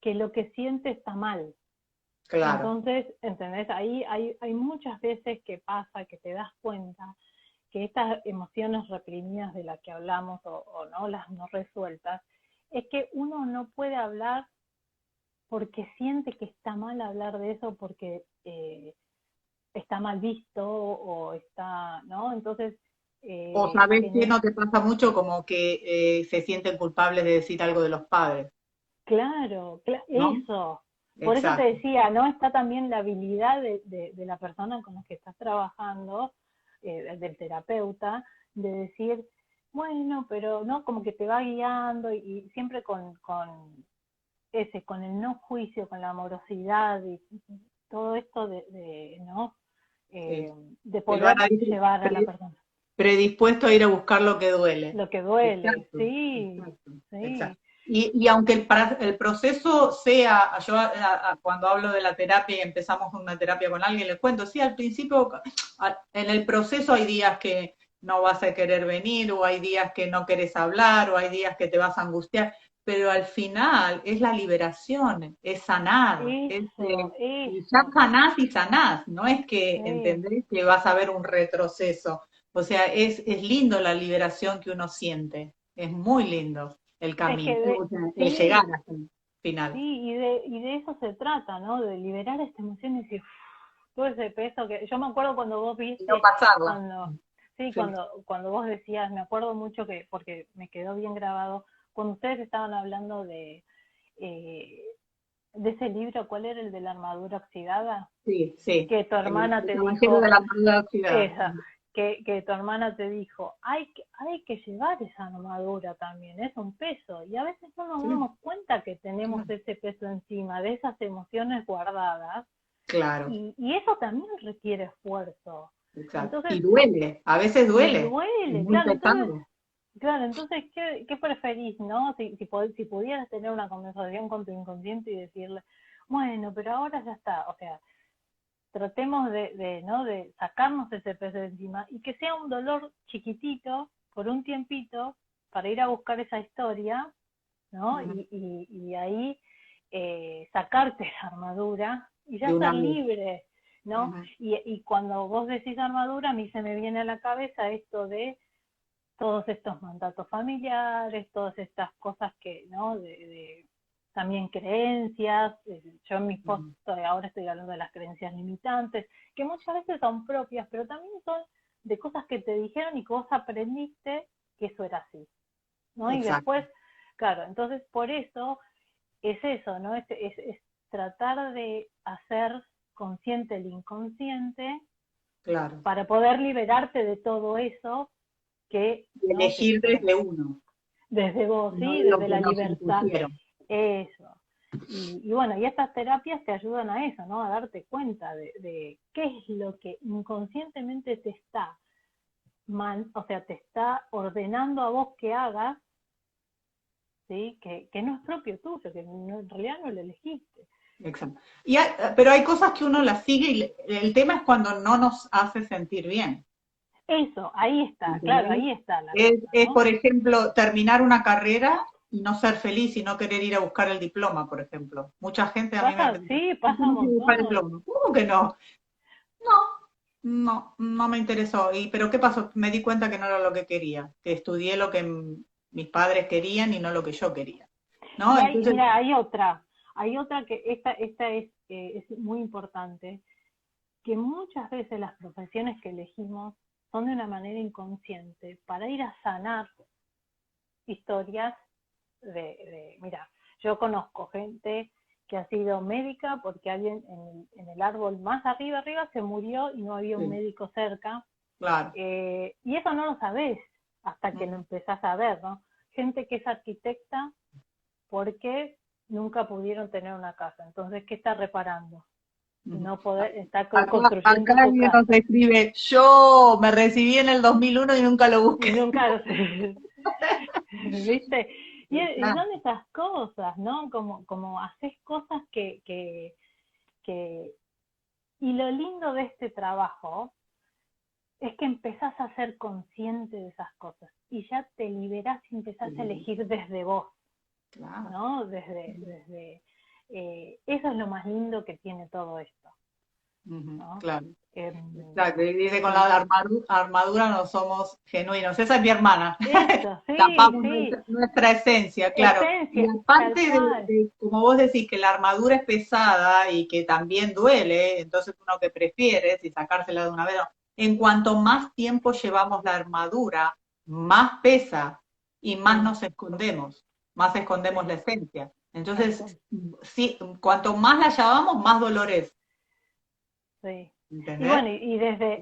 que lo que siente está mal. Claro, Entonces, ¿entendés? Ahí hay muchas veces que pasa que te das cuenta que estas emociones reprimidas de las que hablamos o no, las no resueltas, es que uno no puede hablar porque siente que está mal hablar de eso porque está mal visto o está, ¿no? Entonces, o sabes que gener no te pasa mucho como que se sienten culpables de decir algo de los padres, claro, ¿no? eso. Por eso te Exacto. decía, ¿no? Está también la habilidad de la persona con la que estás trabajando, del terapeuta, de decir, bueno, pero no, como que te va guiando y siempre con el no juicio, con la amorosidad y todo esto ¿no? Sí. Eh, de Que lo van poder a ir llevar a la persona. predispuesto a ir a buscar lo que duele. Lo que duele, Exacto, sí, exacto, sí, exacto. Y aunque el proceso sea, yo cuando hablo de la terapia y empezamos una terapia con alguien, les cuento, sí, al principio, en el proceso hay días que no vas a querer venir, o hay días que no querés hablar, o hay días que te vas a angustiar, pero al final es la liberación, es sanar, y ya eso, sanás y sanás, no es que sí. entendés que vas a ver un retroceso. O sea, es lindo la liberación que uno siente, es muy lindo el Es camino, que o sea, el llegar sí, hasta el final. sí, y de eso se trata, ¿no? De liberar esta emoción y decir, "Uf", todo ese peso que, yo me acuerdo cuando vos Y no viste, pasarla. cuando, sí, Sí, cuando vos decías, me acuerdo mucho que, porque me quedó bien grabado, cuando ustedes estaban hablando eh, de ese libro, ¿cuál era el de la armadura oxidada? sí, sí. Que tu hermana El te caballero de dijo, la armadura oxidada. esa, que tu hermana te dijo, hay que llevar esa armadura también, es un peso, y a veces no nos Sí, damos cuenta que tenemos claro, ese peso encima, de esas emociones guardadas, claro, y eso también requiere esfuerzo. exacto. Entonces, Y duele, a veces y duele, es duele, muy claro, entonces, pesado. ¿qué preferís, no? Si pudieras tener una conversación con tu inconsciente y decirle, bueno, pero ahora ya está, o sea, tratemos ¿no? de sacarnos ese peso de encima y que sea un dolor chiquitito por un tiempito para ir a buscar esa historia, ¿no? Ujú. Y ahí sacarte la armadura y ya De una estar vez. libre, ¿no? Ujú. Y cuando vos decís armadura, a mí se me viene a la cabeza esto de todos estos mandatos familiares, todas estas cosas que, ¿no? También creencias, yo en mis posts Ujú. ahora estoy hablando de las creencias limitantes, que muchas veces son propias, pero también son de cosas que te dijeron y que vos aprendiste que eso era así, ¿no? Y Exacto, después, claro, entonces por eso es eso, ¿no? Es tratar de hacer consciente el inconsciente claro. para poder liberarte de todo eso que, Y ¿no? elegir desde uno, desde vos, no ¿sí? de lo Desde que la nos libertad, impusieron. eso. Y bueno, y estas terapias te ayudan a eso, ¿no? A darte cuenta de qué es lo que inconscientemente te está o sea, te está ordenando a vos que hagas, ¿sí? Que no es propio tuyo, que en realidad no lo elegiste. Exacto. Pero hay cosas que uno las sigue y el tema es cuando no nos hace sentir bien. Eso, ahí está, claro, ¿Entendés? ahí está la cosa, Es, ¿no? por ejemplo, terminar una carrera y no ser feliz y no querer ir a buscar el diploma, por ejemplo. Mucha gente a mí me Pasa, pregunta, sí, ¿por qué pasa un no quiero buscar el montón. diploma? ¿Cómo que no? No me interesó. Pero ¿qué pasó? Me di cuenta que no era lo que quería, que estudié lo que mis padres querían y no lo que yo quería. ¿No? Y Entonces, mira, hay otra que esta es muy importante, que muchas veces las profesiones que elegimos son de una manera inconsciente para ir a sanar historias mira, yo conozco gente que ha sido médica porque alguien en el árbol más arriba se murió y no había un médico cerca. Claro. Y eso no lo sabés hasta que lo empezás a ver, ¿no? Gente que es arquitecta porque nunca pudieron tener una casa. Entonces, ¿qué está reparando? No poder, está construyendo acá su alguien casa. nos escribe, yo me recibí en el 2001 y nunca lo busqué. Y nunca, ¿viste? Y son esas cosas, ¿no? Como haces cosas que... Y lo lindo de este trabajo es que empezás a ser consciente de esas cosas y ya te liberás y empezás a elegir desde vos, ¿no? Desde eso es lo más lindo que tiene todo esto, ¿no? Claro. Exacto, y dice, con la armadura no somos genuinos. Esa es mi hermana. Eso, sí, Tapamos sí. nuestra esencia, claro. Y aparte como vos decís, que la armadura es pesada y que también duele, entonces uno que prefiere, si sacársela de una vez, en cuanto más tiempo llevamos la armadura, más pesa y más nos escondemos, más escondemos la esencia. Entonces, sí, cuanto más la llevamos, más dolor es. Sí. ¿Entendés? Y bueno,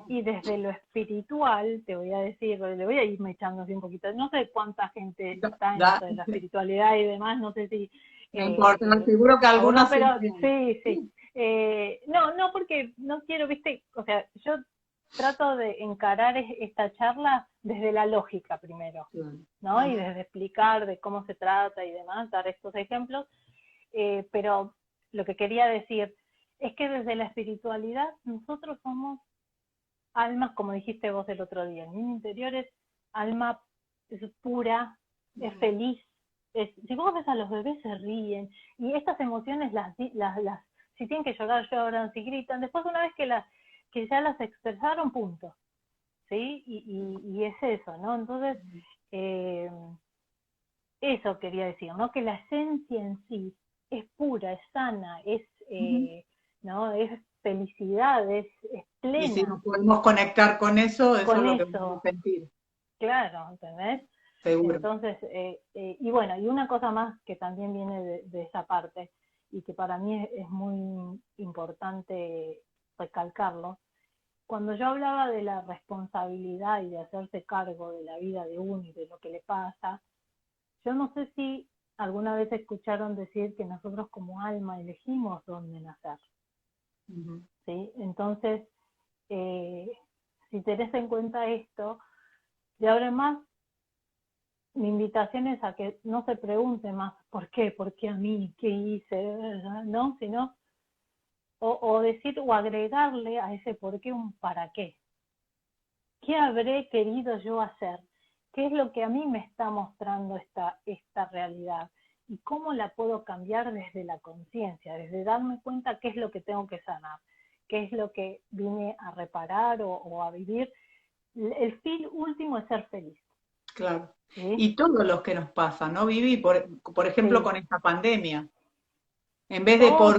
y desde lo espiritual, te voy a decir, le voy a ir echando así un poquito, no sé cuánta gente está en esto de la espiritualidad y demás, no sé si... No importa, seguro que algunos... pero sí. No, porque no quiero, viste, o sea, yo trato de encarar esta charla desde la lógica primero, ¿no? Y desde explicar de cómo se trata y demás, dar estos ejemplos, pero lo que quería decir es que desde la espiritualidad nosotros somos almas, como dijiste vos el otro día, el niño interior es alma, es pura, es feliz. Si vos ves a los bebés se ríen y estas emociones si tienen que llorar, lloran, si gritan, después una vez que ya las expresaron, punto. ¿Sí? Y es eso, ¿no? Entonces, eso quería decir, ¿no? Que la esencia en sí es pura, es sana, es... ¿no? Es felicidad, es plena. Y si nos podemos conectar con eso, eso es lo que vamos a sentir. Claro, ¿entendés? Seguro. Entonces, y bueno, y una cosa más que también viene de esa parte, y que para mí es muy importante recalcarlo, cuando yo hablaba de la responsabilidad y de hacerse cargo de la vida de uno y de lo que le pasa, yo no sé si alguna vez escucharon decir que nosotros como alma elegimos dónde nacer. ¿Sí? Entonces, si tenés en cuenta esto, de ahora en más, mi invitación es a que no se pregunte más ¿por qué a mí? ¿Qué hice? ¿No? Sino, o decir o agregarle a ese por qué un para qué. ¿Qué habré querido yo hacer? ¿Qué es lo que a mí me está mostrando esta realidad? ¿Y cómo la puedo cambiar desde la conciencia? Desde darme cuenta qué es lo que tengo que sanar, qué es lo que vine a reparar o a vivir. El fin último es ser feliz. Claro. ¿Sí? Y todo lo que nos pasa, ¿no, Vivi? Por ejemplo, con esta pandemia. En vez de por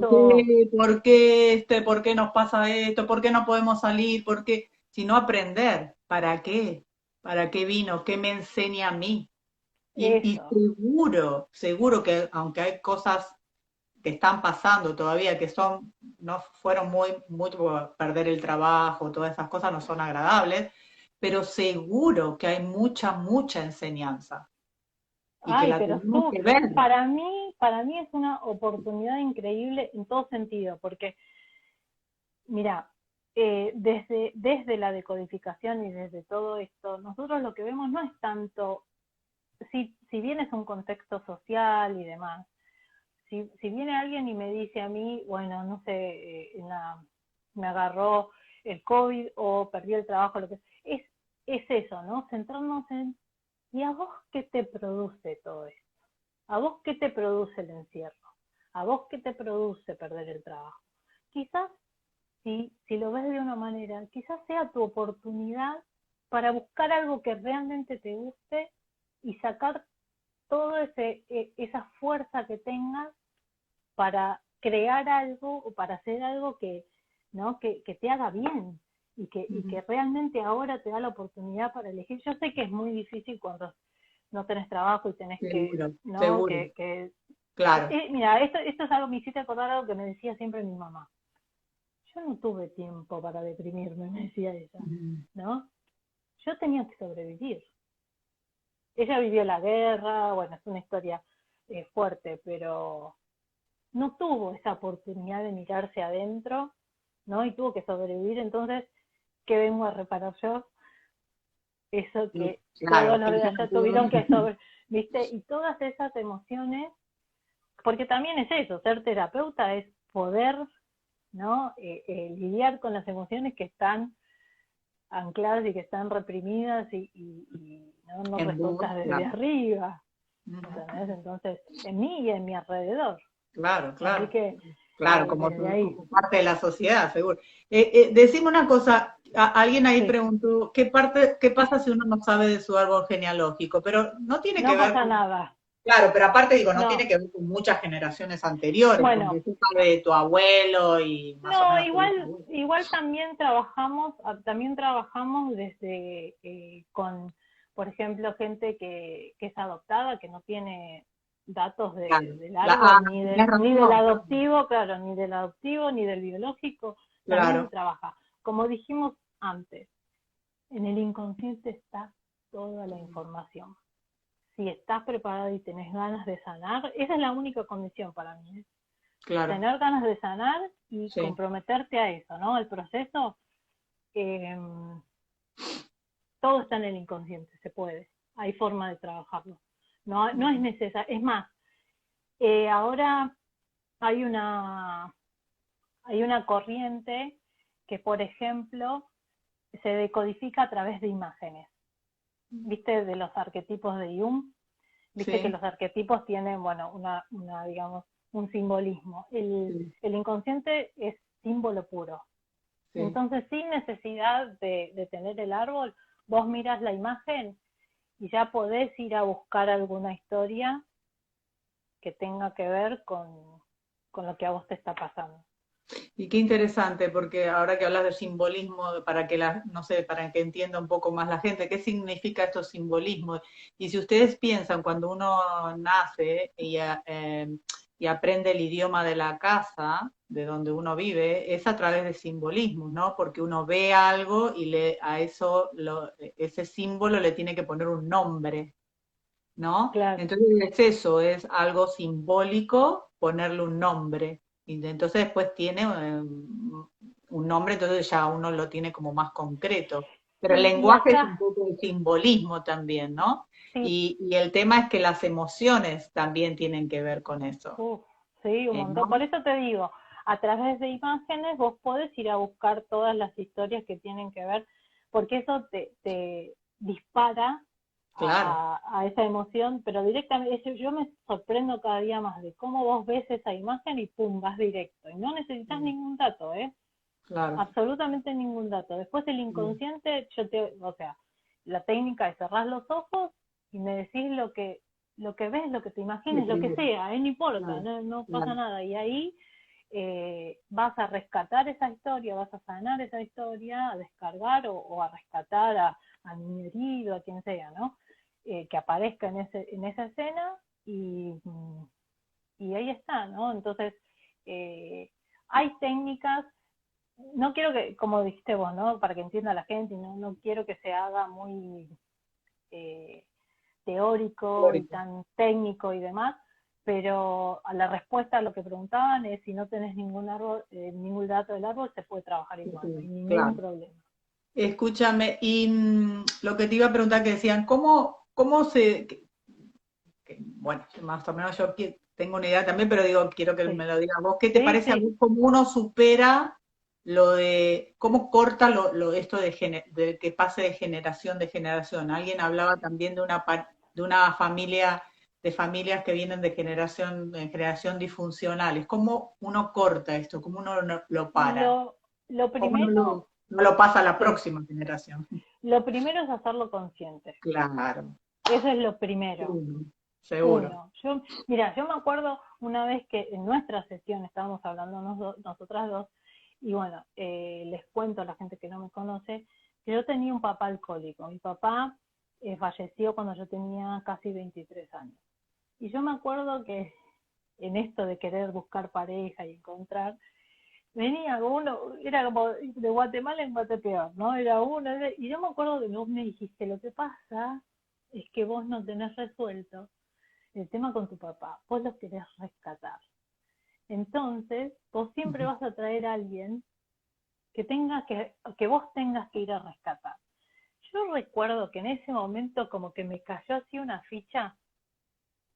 qué nos pasa esto, por qué no podemos salir, sino aprender, ¿para qué? ¿Para qué vino? ¿Qué me enseña a mí? Y seguro que aunque hay cosas que están pasando todavía, no fueron muy perder el trabajo, todas esas cosas no son agradables, pero seguro que hay mucha enseñanza y que la pero tenemos que ver. para mí es una oportunidad increíble en todo sentido, porque, mira, desde la decodificación y desde todo esto, nosotros lo que vemos no es tanto, si bien es un contexto social y demás, si viene alguien y me dice a mí, bueno, no sé, me agarró el COVID o perdí el trabajo, lo que es eso, ¿no? Centrarnos en, ¿y a vos qué te produce todo esto? ¿A vos qué te produce el encierro? ¿A vos qué te produce perder el trabajo? Quizás, si lo ves de una manera, quizás sea tu oportunidad para buscar algo que realmente te guste y sacar toda esa fuerza que tengas para crear algo o para hacer algo que, ¿no? que te haga bien. y que realmente ahora te da la oportunidad para elegir. Yo sé que es muy difícil cuando no tenés trabajo y tenés que, Seguro, ¿no? seguro, claro. Mira, esto es algo, me hiciste acordar algo que me decía siempre mi mamá. Yo no tuve tiempo para deprimirme, me decía ella, Ujú. ¿no? Yo tenía que sobrevivir. Ella vivió la guerra, bueno, es una historia fuerte, pero no tuvo esa oportunidad de mirarse adentro, ¿no? Y tuvo que sobrevivir, entonces, ¿qué vengo a reparar yo? Eso Y, que todos claro, los que de ella no allá pudo. tuvieron que ¿viste? Y todas esas emociones, porque también es eso, ser terapeuta es poder, ¿no? Lidiar con las emociones que están ancladas y que están reprimidas y no En vos, resueltas desde claro. arriba, ¿entendés? Ujú. Entonces, en mí y en mi alrededor. Claro, Así claro. que Claro, como, desde ahí. como parte de la sociedad, seguro. Decime una cosa, alguien ahí Sí, preguntó, qué pasa si uno no sabe de su árbol genealógico? Pero no tiene que no ver pasa con, nada. claro, pero aparte digo, no tiene No, que ver con muchas generaciones anteriores, con bueno, que tú sabes de tu abuelo y más o no, menos tu bisabuelo. igual también trabajamos desde por ejemplo, gente que es adoptada, que no tiene datos Claro. del árbol, Tenés ni del razón, adoptivo, claro, ni del adoptivo, ni del biológico, también se claro. trabaja. Como dijimos antes, en el inconsciente está toda la información. Si estás preparado y tenés ganas de sanar, esa es la única condición para mí, ¿eh? Claro, Tener ganas de sanar y sí. comprometerte a eso, ¿no? El proceso, eh, todo está en el inconsciente, se puede, hay forma de trabajarlo. No es necesario, es más, ahora hay hay una corriente que, por ejemplo, se decodifica a través de imágenes. ¿Viste? De los arquetipos de Jung. Viste que Sí, los arquetipos tienen, bueno, digamos, un simbolismo. sí, El inconsciente es símbolo puro. sí. Entonces, sin necesidad de tener el árbol, vos miras la imagen y ya podés ir a buscar alguna historia que tenga que ver con lo que a vos te está pasando. Y qué interesante, porque ahora que hablas de simbolismo, para que no sé, para que entienda un poco más la gente, ¿qué significa estos simbolismos? Y si ustedes piensan, cuando uno nace y aprende el idioma de la casa, de donde uno vive, es a través de simbolismos, ¿no? Porque uno ve algo y a eso, ese símbolo le tiene que poner un nombre, ¿no? Claro. Entonces es eso, es algo simbólico ponerle un nombre. Y entonces después tiene un nombre, entonces ya uno lo tiene como más concreto. Pero el Y lenguaje es acá, un poco de simbolismo también, ¿no? sí, Y el tema es que las emociones también tienen que ver con eso, uf, sí, un montón. Por ¿no? eso te digo, a través de imágenes vos podés ir a buscar todas las historias que tienen que ver, porque eso te dispara Claro. a esa emoción, pero directamente, yo me sorprendo cada día más de cómo vos ves esa imagen y pum, vas directo. Y no necesitas Mm, ningún dato, ¿eh? claro. Absolutamente ningún dato. Después el Mm, inconsciente, o sea, la técnica es cerrar los ojos y me decís lo que ves, lo que te lo imagines, lo que primero. sea, no importa, Claro, no pasa claro. nada. Y ahí vas a rescatar esa historia, vas a sanar esa historia, a descargar o a rescatar a mi herido, a quien sea, ¿no? Que aparezca en esa escena y ahí está, ¿no? Entonces, hay técnicas, no quiero que, como dijiste vos, ¿no? Para que entienda la gente, no quiero que se haga muy eh, teórico y Teórico. tan técnico y demás, pero a la respuesta a lo que preguntaban es si no tenés ningún árbol, ningún dato del árbol, se puede trabajar Sí, igual, no hay sí, ningún claro. problema. Escúchame, y lo que te iba a preguntar que decían, ¿cómo bueno, más o menos yo tengo una idea también, pero digo, quiero que Sí, me lo digas vos, ¿qué te sí, parece a sí. vos cómo uno supera lo de, cómo corta esto de que pase de generación? Alguien hablaba también de una familia, de familias que vienen de generación en generación disfuncionales. ¿Cómo uno corta esto? ¿Cómo uno lo para? Lo, lo ¿Cómo primero, no lo pasa a la sí, próxima generación? lo primero es hacerlo consciente. Claro, Eso es lo primero. uno, seguro. Uno. Mira, yo me acuerdo una vez que en nuestra sesión estábamos hablando nosotras dos Y bueno, les cuento a la gente que no me conoce que yo tenía un papá alcohólico. Mi papá falleció cuando yo tenía casi 23 años. Y yo me acuerdo que en esto de querer buscar pareja y encontrar, venía uno, era como de Guatemala en Guatepeor, ¿no? Era uno, y yo me acuerdo que vos me dijiste, lo que pasa es que vos no tenés resuelto el tema con tu papá, vos lo querés rescatar. Entonces, vos siempre vas a traer a alguien que vos tengas que ir a rescatar. Yo recuerdo que en ese momento como que me cayó así una ficha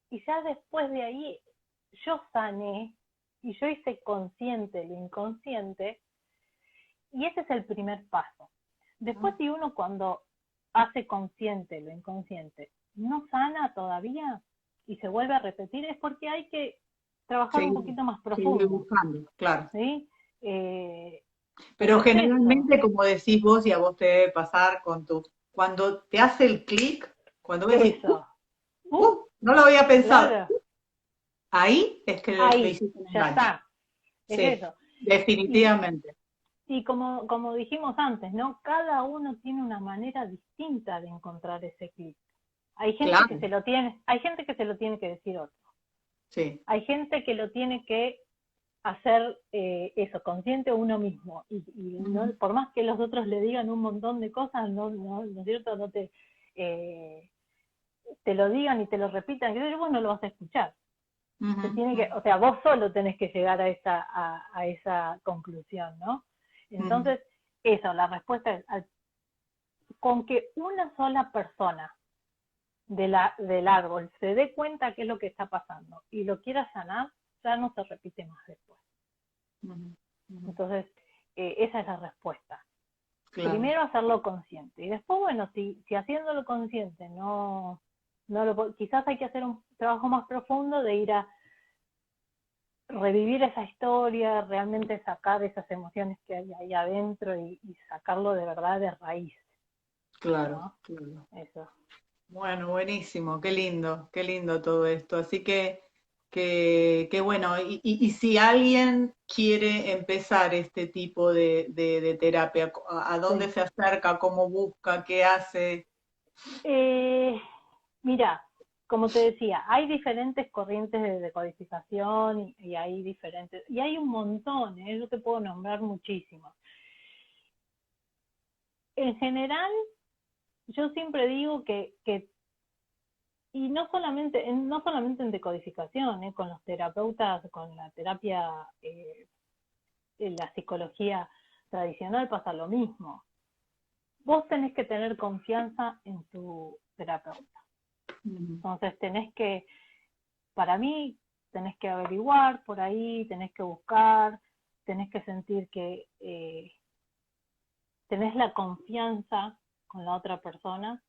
y ya después de ahí yo sané y yo hice consciente lo inconsciente y ese es el primer paso. Después si uno cuando hace consciente lo inconsciente no sana todavía y se vuelve a repetir es porque hay que trabajar un poquito más seguir profundo, buscando, claro. ¿sí? Pero Pero es generalmente, eso, como decís vos, y a vos te debe pasar cuando te hace el clic, cuando vos decís, eso. no lo había pensado, Claro, ahí es que le ahí, hiciste un ya enganche. está, es Sí, eso. Y, definitivamente. y como dijimos antes, ¿no? Cada uno tiene una manera distinta de encontrar ese clic. Hay gente que Claro, se lo tiene, hay gente que se lo tiene que decir otro. sí. Hay gente que lo tiene que hacer eso, consciente uno mismo. Y no, por más que los otros le digan un montón de cosas, no es cierto, no te lo digan y te lo repitan, que vos no lo vas a escuchar. Se tiene que, o sea, vos solo tenés que llegar a esa conclusión, ¿no? Entonces, eso, la respuesta es, con que una sola persona del árbol se dé cuenta qué es lo que está pasando y lo quiera sanar, ya no se repite más después. Entonces, esa es la respuesta. Claro. Primero hacerlo consciente y después, bueno, si haciéndolo consciente quizás hay que hacer un trabajo más profundo de ir a revivir esa historia, realmente sacar esas emociones que hay ahí adentro y sacarlo de verdad de raíz, Claro, ¿no? claro. Eso. Bueno, buenísimo, qué lindo todo esto. Así que bueno, y si alguien quiere empezar este tipo de terapia, ¿a dónde Sí. se acerca? ¿Cómo busca? ¿Qué hace? Eh, Mira, como te decía, hay diferentes corrientes de decodificación y hay diferentes, y hay un montón, yo te puedo nombrar muchísimos. En general, yo siempre digo que y no solamente en decodificación, con los terapeutas, con la terapia, en la psicología tradicional pasa lo mismo. Vos tenés que tener confianza en tu terapeuta. Entonces para mí, tenés que averiguar por ahí, tenés que buscar, tenés que sentir que tenés la confianza con la otra persona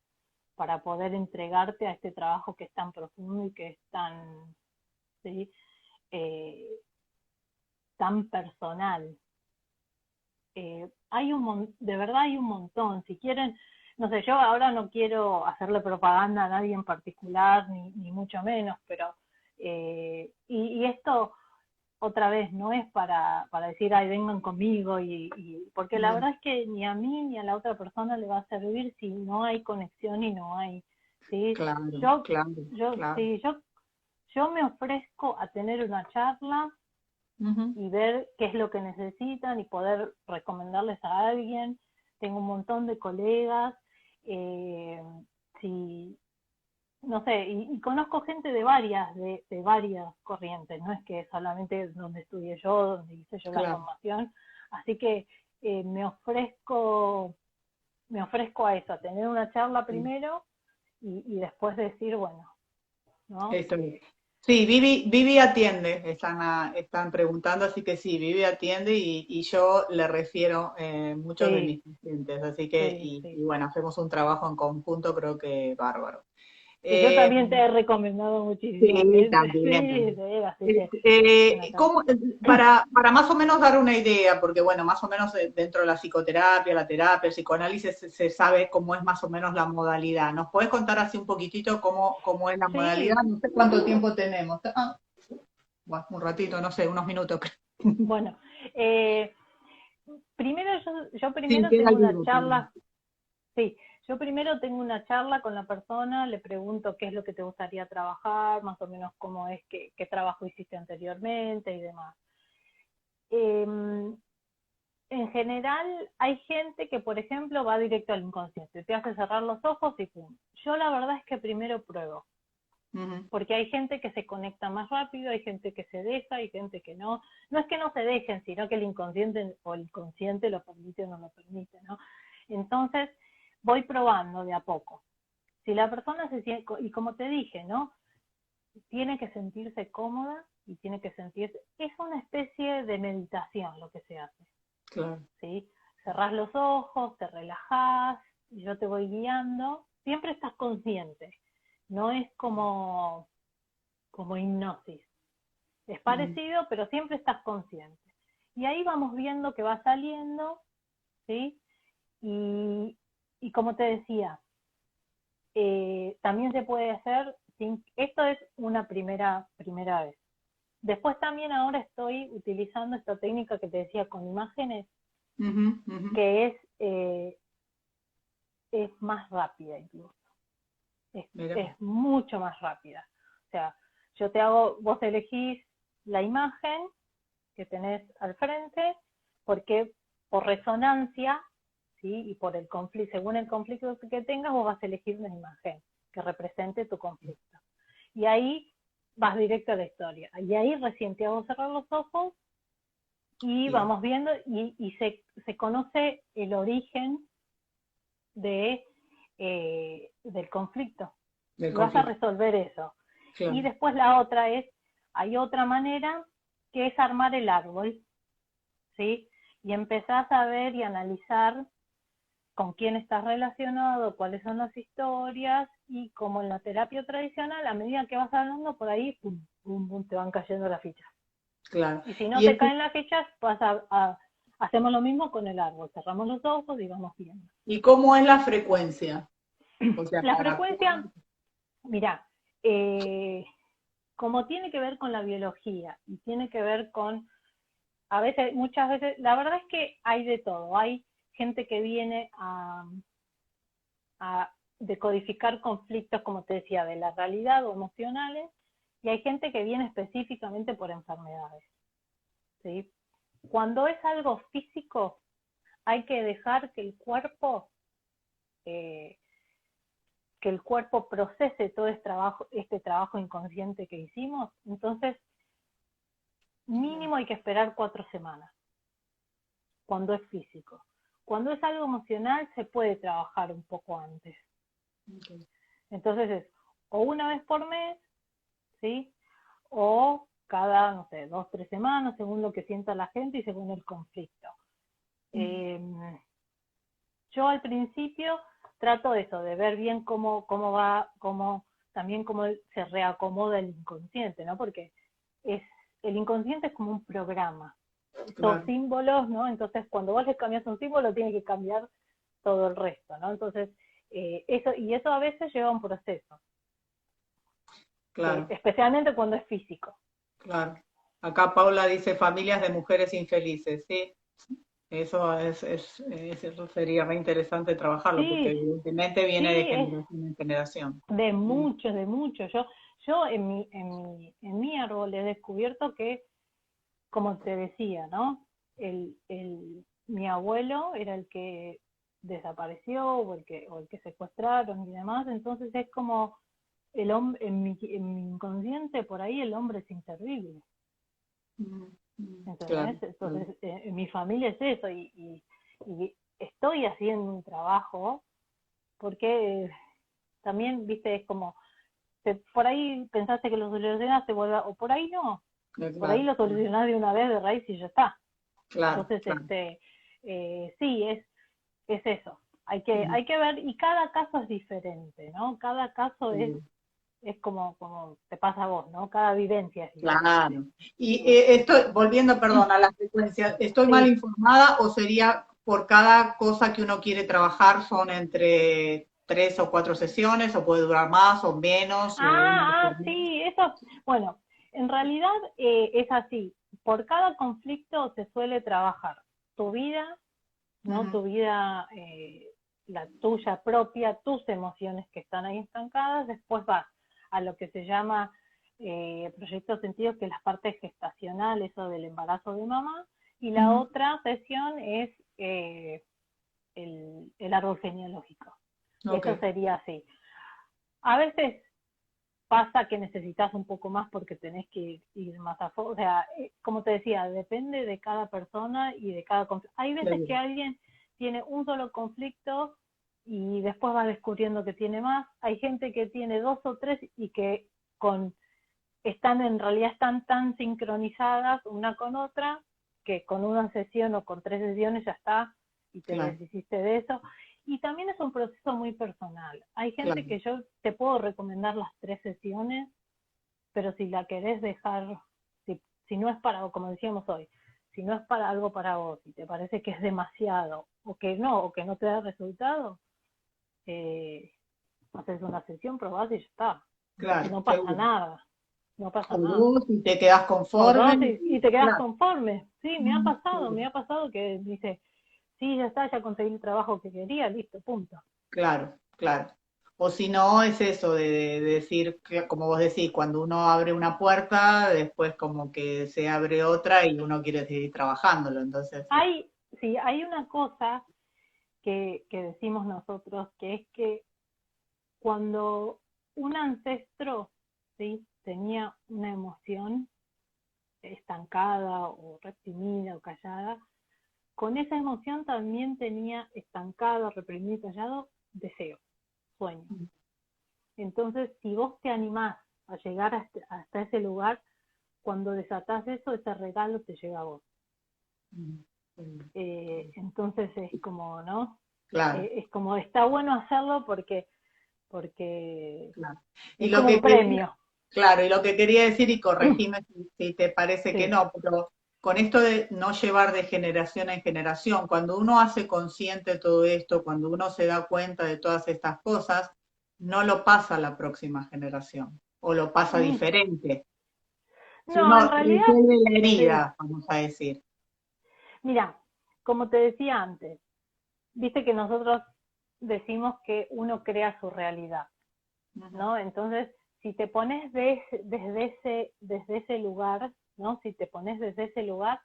para poder entregarte a este trabajo que es tan profundo y que es tan, ¿sí? eh, tan personal. De verdad hay un montón. Si quieren, no sé, yo ahora no quiero hacerle propaganda a nadie en particular, ni mucho menos, pero, y esto otra vez no es para decir, ay, vengan conmigo, porque la verdad es que ni a mí ni a la otra persona le va a servir si no hay conexión y no hay, ¿sí? Claro, Yo, claro, yo, claro. sí, yo me ofrezco a tener una charla Ujú. y ver qué es lo que necesitan y poder recomendarles a alguien. Tengo un montón de colegas, eh, si, no sé, y conozco gente de varias corrientes, no es que solamente donde estudié yo, donde hice yo la Claro. formación, así que me ofrezco a eso, a tener una charla Sí. primero y después decir, bueno, ¿no? Eso es. Sí, Vivi atiende, están preguntando, así que sí, Vivi atiende y yo le refiero muchos de Sí, mis pacientes, así que, sí, sí. y bueno, hacemos un trabajo en conjunto, creo que bárbaro. Y yo Eh, también te he recomendado muchísima sí, gente, también, sí, también. sí, así que, bueno, Para más o menos dar una idea, porque bueno, más o menos dentro de la psicoterapia, la terapia, el psicoanálisis se sabe cómo es más o menos la modalidad. ¿Nos puedes contar así un poquitito cómo es la modalidad? sí, No sé cuánto tiempo tenemos. Bueno, un ratito, no sé, unos minutos. bueno, eh, yo Sin primero pedir tengo una ayuda. charla, sí, yo primero tengo una charla con la persona, le pregunto qué es lo que te gustaría trabajar, más o menos cómo es, qué trabajo hiciste anteriormente y demás. En general, hay gente que, por ejemplo, va directo al inconsciente, te hace cerrar los ojos y pum. Yo la verdad es que primero pruebo, Ujú. porque hay gente que se conecta más rápido, hay gente que se deja, hay gente que no. No es que no se dejen, sino que el inconsciente o el consciente lo permite o no lo permite, ¿no? Entonces, voy probando de a poco. Si la persona se siente, y como te dije, ¿no? Tiene que sentirse cómoda y tiene que sentirse, es una especie de meditación lo que se hace, Claro. ¿sí? Cerrás los ojos, te relajás, y yo te voy guiando, siempre estás consciente, no es como hipnosis, es Ujú. parecido, pero siempre estás consciente. Y ahí vamos viendo que va saliendo, ¿sí? Y, y como te decía, también se puede hacer, esto es una primera vez. Después también ahora estoy utilizando esta técnica que te decía con imágenes, Ujú, ujú. que es más rápida incluso, Mira. es mucho más rápida. O sea, vos elegís la imagen que tenés al frente, porque por resonancia, ¿sí? Y por el conflicto, según el conflicto que tengas, vos vas a elegir una imagen que represente tu conflicto. Y ahí vas directo a la historia. Y ahí recién te hago cerrar los ojos y Bien. vamos viendo y se conoce el origen del conflicto. Del Y vas a conflicto. resolver eso. Y Claro. después hay otra manera que es armar el árbol, ¿sí? Y empezás a ver y analizar con quién estás relacionado, cuáles son las historias, y como en la terapia tradicional, a medida que vas hablando, por ahí, pum, pum, pum, te van cayendo las fichas. Claro. Y si no Y te en tu- caen las fichas, hacemos lo mismo con el árbol, cerramos los ojos y vamos viendo. ¿Y cómo es la frecuencia? O sea, La para frecuencia, mira, como tiene que ver con la biología y tiene que ver con, muchas veces, la verdad es que hay de todo. Hay gente que viene a decodificar conflictos, como te decía, de la realidad o emocionales, y hay gente que viene específicamente por enfermedades, ¿sí? Cuando es algo físico, hay que dejar eh, que el cuerpo procese todo este trabajo inconsciente que hicimos. Entonces, mínimo hay que esperar 4 semanas, cuando es físico. Cuando es algo emocional, se puede trabajar un poco antes. Okay. Entonces es o una vez por mes, ¿sí? O cada, no sé, 2, 3 semanas, según lo que sienta la gente y según el conflicto. Eh, yo al principio trato de eso, de ver bien cómo va, también cómo se reacomoda el inconsciente, ¿no? Porque el inconsciente es como un programa, son Claro, símbolos, ¿no? Entonces cuando vos le cambias un símbolo, tiene que cambiar todo el resto, ¿no? Entonces, eso a veces lleva un proceso, claro, especialmente cuando es físico. claro. Acá Paula dice familias de mujeres infelices, sí. Eso sería re interesante trabajarlo, porque Sí, evidentemente viene de sí, es generación en generación. de Mm. muchos, de muchos. Yo en mi árbol he descubierto que, como te decía, ¿no? Mi abuelo era el que desapareció o el que secuestraron y demás, entonces es como el hombre, en mi inconsciente por ahí el hombre es inservible, Mm, mm. Claro, ¿entendés? claro. Entonces en mi familia es eso y estoy haciendo un trabajo porque también, viste, es como por ahí pensaste que lo solucionaste, o por ahí no, por ahí Claro, lo solucionás de una vez de raíz y ya está. claro, Entonces, claro. sí, es eso. Mm. Hay que ver, y cada caso es diferente, ¿no? Cada caso es, Sí. es como te pasa a vos, ¿no? Cada vivencia es diferente. Claro. Y estoy, volviendo, perdón, a la frecuencia, ¿estoy mal Sí. informada o sería por cada cosa que uno quiere trabajar son entre 3 o 4 sesiones o puede durar más o menos o una vez por mes? Sí, eso, bueno, en realidad es así. Por cada conflicto se suele trabajar. tu vida, ¿no? Ujú. Tu vida, la tuya propia, tus emociones que están ahí estancadas, después vas a lo que se llama proyecto sentido, que es la parte gestacional, eso del embarazo de mamá, y la Ujú. otra sesión es el árbol genealógico. Ok, Eso sería así. A veces pasa que necesitas un poco más porque tenés que ir más a fondo. O sea, como te decía, depende de cada persona y de cada conflicto. Hay veces que seguro. alguien tiene un solo conflicto y después va descubriendo que tiene más. Hay gente que tiene dos o tres y que en realidad están tan sincronizadas una con otra que con una sesión o con 3 sesiones ya está y te Claro, deshiciste de eso. Y también es un proceso muy personal. Hay gente claro. que yo te puedo recomendar las 3 sesiones, pero si la querés dejar, si no es para, como decíamos hoy, si no es para algo para vos, si te parece que es demasiado, o que no te da resultado, eh, haces una sesión, probás y ya está. Claro, No pasa seguro. nada, no pasa O nada. dos y te quedas O conforme. dos y te quedas Claro. conforme. Sí, Seguro. me ha pasado que dice, sí, ya está, ya conseguí el trabajo que quería, listo, punto. Claro, claro. O si no, es eso de decir, que, como vos decís, cuando uno abre una puerta, después como que se abre otra y uno quiere seguir trabajándolo. Entonces, Hay, sí, hay una cosa que decimos nosotros, que es que cuando un ancestro, ¿sí?, tenía una emoción estancada o reprimida o callada, con esa emoción también tenía estancado, reprimido y callado deseo, sueño. Entonces, si vos te animás a llegar hasta ese lugar, cuando desatás eso, ese regalo te llega a vos. Entonces es como, ¿no? claro, Es como, está bueno hacerlo porque claro. Y es lo como que un premio. claro, y lo que quería decir, y corregime si te parece que Sí. no, pero con esto de no llevar de generación en generación, cuando uno hace consciente todo esto, cuando uno se da cuenta de todas estas cosas, no lo pasa a la próxima generación, o lo pasa Mm. diferente. Si No, en uno realidad, resuelve la sí. herida, vamos a decir. Mira, como te decía antes, viste que nosotros decimos que uno crea su realidad, Ujú. ¿no? Entonces, si te pones desde ese lugar, ¿no? Si te pones desde ese lugar,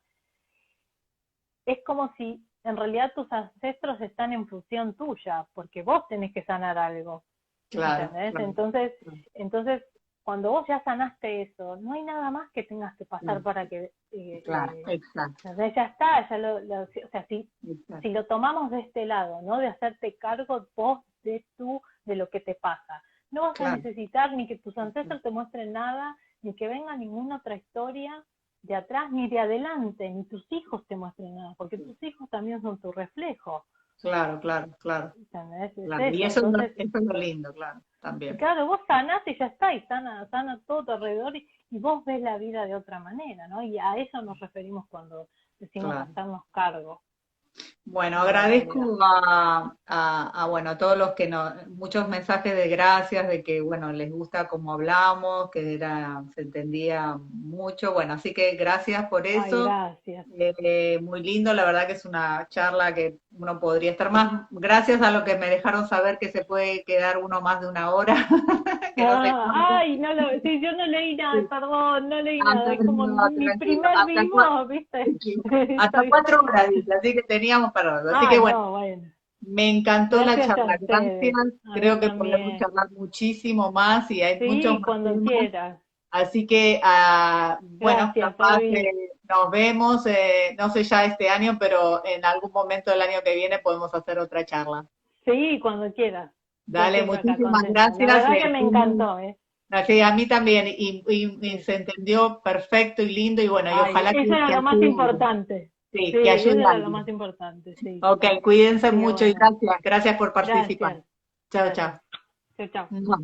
es como si en realidad tus ancestros están en función tuya, porque vos tenés que sanar algo, Claro, ¿entendés? claro, Entonces, cuando vos ya sanaste eso, no hay nada más que tengas que pasar claro, para que, claro, exacto, ¿entendés? Ya está, o sea, si exacto, lo tomamos de este lado, ¿no? De hacerte cargo vos de lo que te pasa. No vas a claro, necesitar ni que tus ancestros te muestren nada, ni que venga ninguna otra historia de atrás ni de adelante, ni tus hijos te muestren nada, porque tus hijos también son tu reflejo, claro, claro, claro, ¿entendés? Es claro. Y eso, entonces, eso es lo lindo, claro, también. claro, vos sanás y ya está, y sana todo tu alrededor y vos ves la vida de otra manera, ¿no? Y a eso nos referimos cuando decimos Claro. hacernos cargo Bueno, de la realidad. agradezco bueno, a todos los que nos, muchos mensajes de gracias, de que, bueno, les gusta cómo hablamos, que se entendía mucho. Bueno, así que gracias por Ay, eso. gracias. Muy lindo, la verdad que es una charla que uno podría estar más. Gracias a lo que me dejaron saber que se puede quedar uno más de una hora, que no sé cuánto. Ay, sí, yo no leí nada, Sí. perdón, no leí Ah, nada, es como no, mi tranquilo, primer vivo, ¿viste? hasta Estoy, 4 horas, dice, así que teníamos para verlo. Así que ay, bueno. no, bueno, Me encantó la gracias a charla, ustedes, gracias. a mí Creo que podemos también. charlar muchísimo más y hay muchos Sí, más cuando temas. quieras. Así que, bueno, Gracias, capaz Fabi. nos vemos, no sé ya este año, pero en algún momento del año que viene podemos hacer otra charla. Sí, cuando quieras. Yo Dale, siempre acá muchísimas contesta. La gracias. verdad que me encantó, ¿eh? Sí, a mí también, y Sí. se entendió perfecto y lindo, y bueno, y Ay, ojalá eso era que lo más ayude a alguien. importante. Sí, Sí, que ayude eso a era lo más alguien. importante, sí. Ok, cuídense Así que mucho y bueno, gracias por participar. gracias, Chao, gracias. chao. Chao, chao. Mua.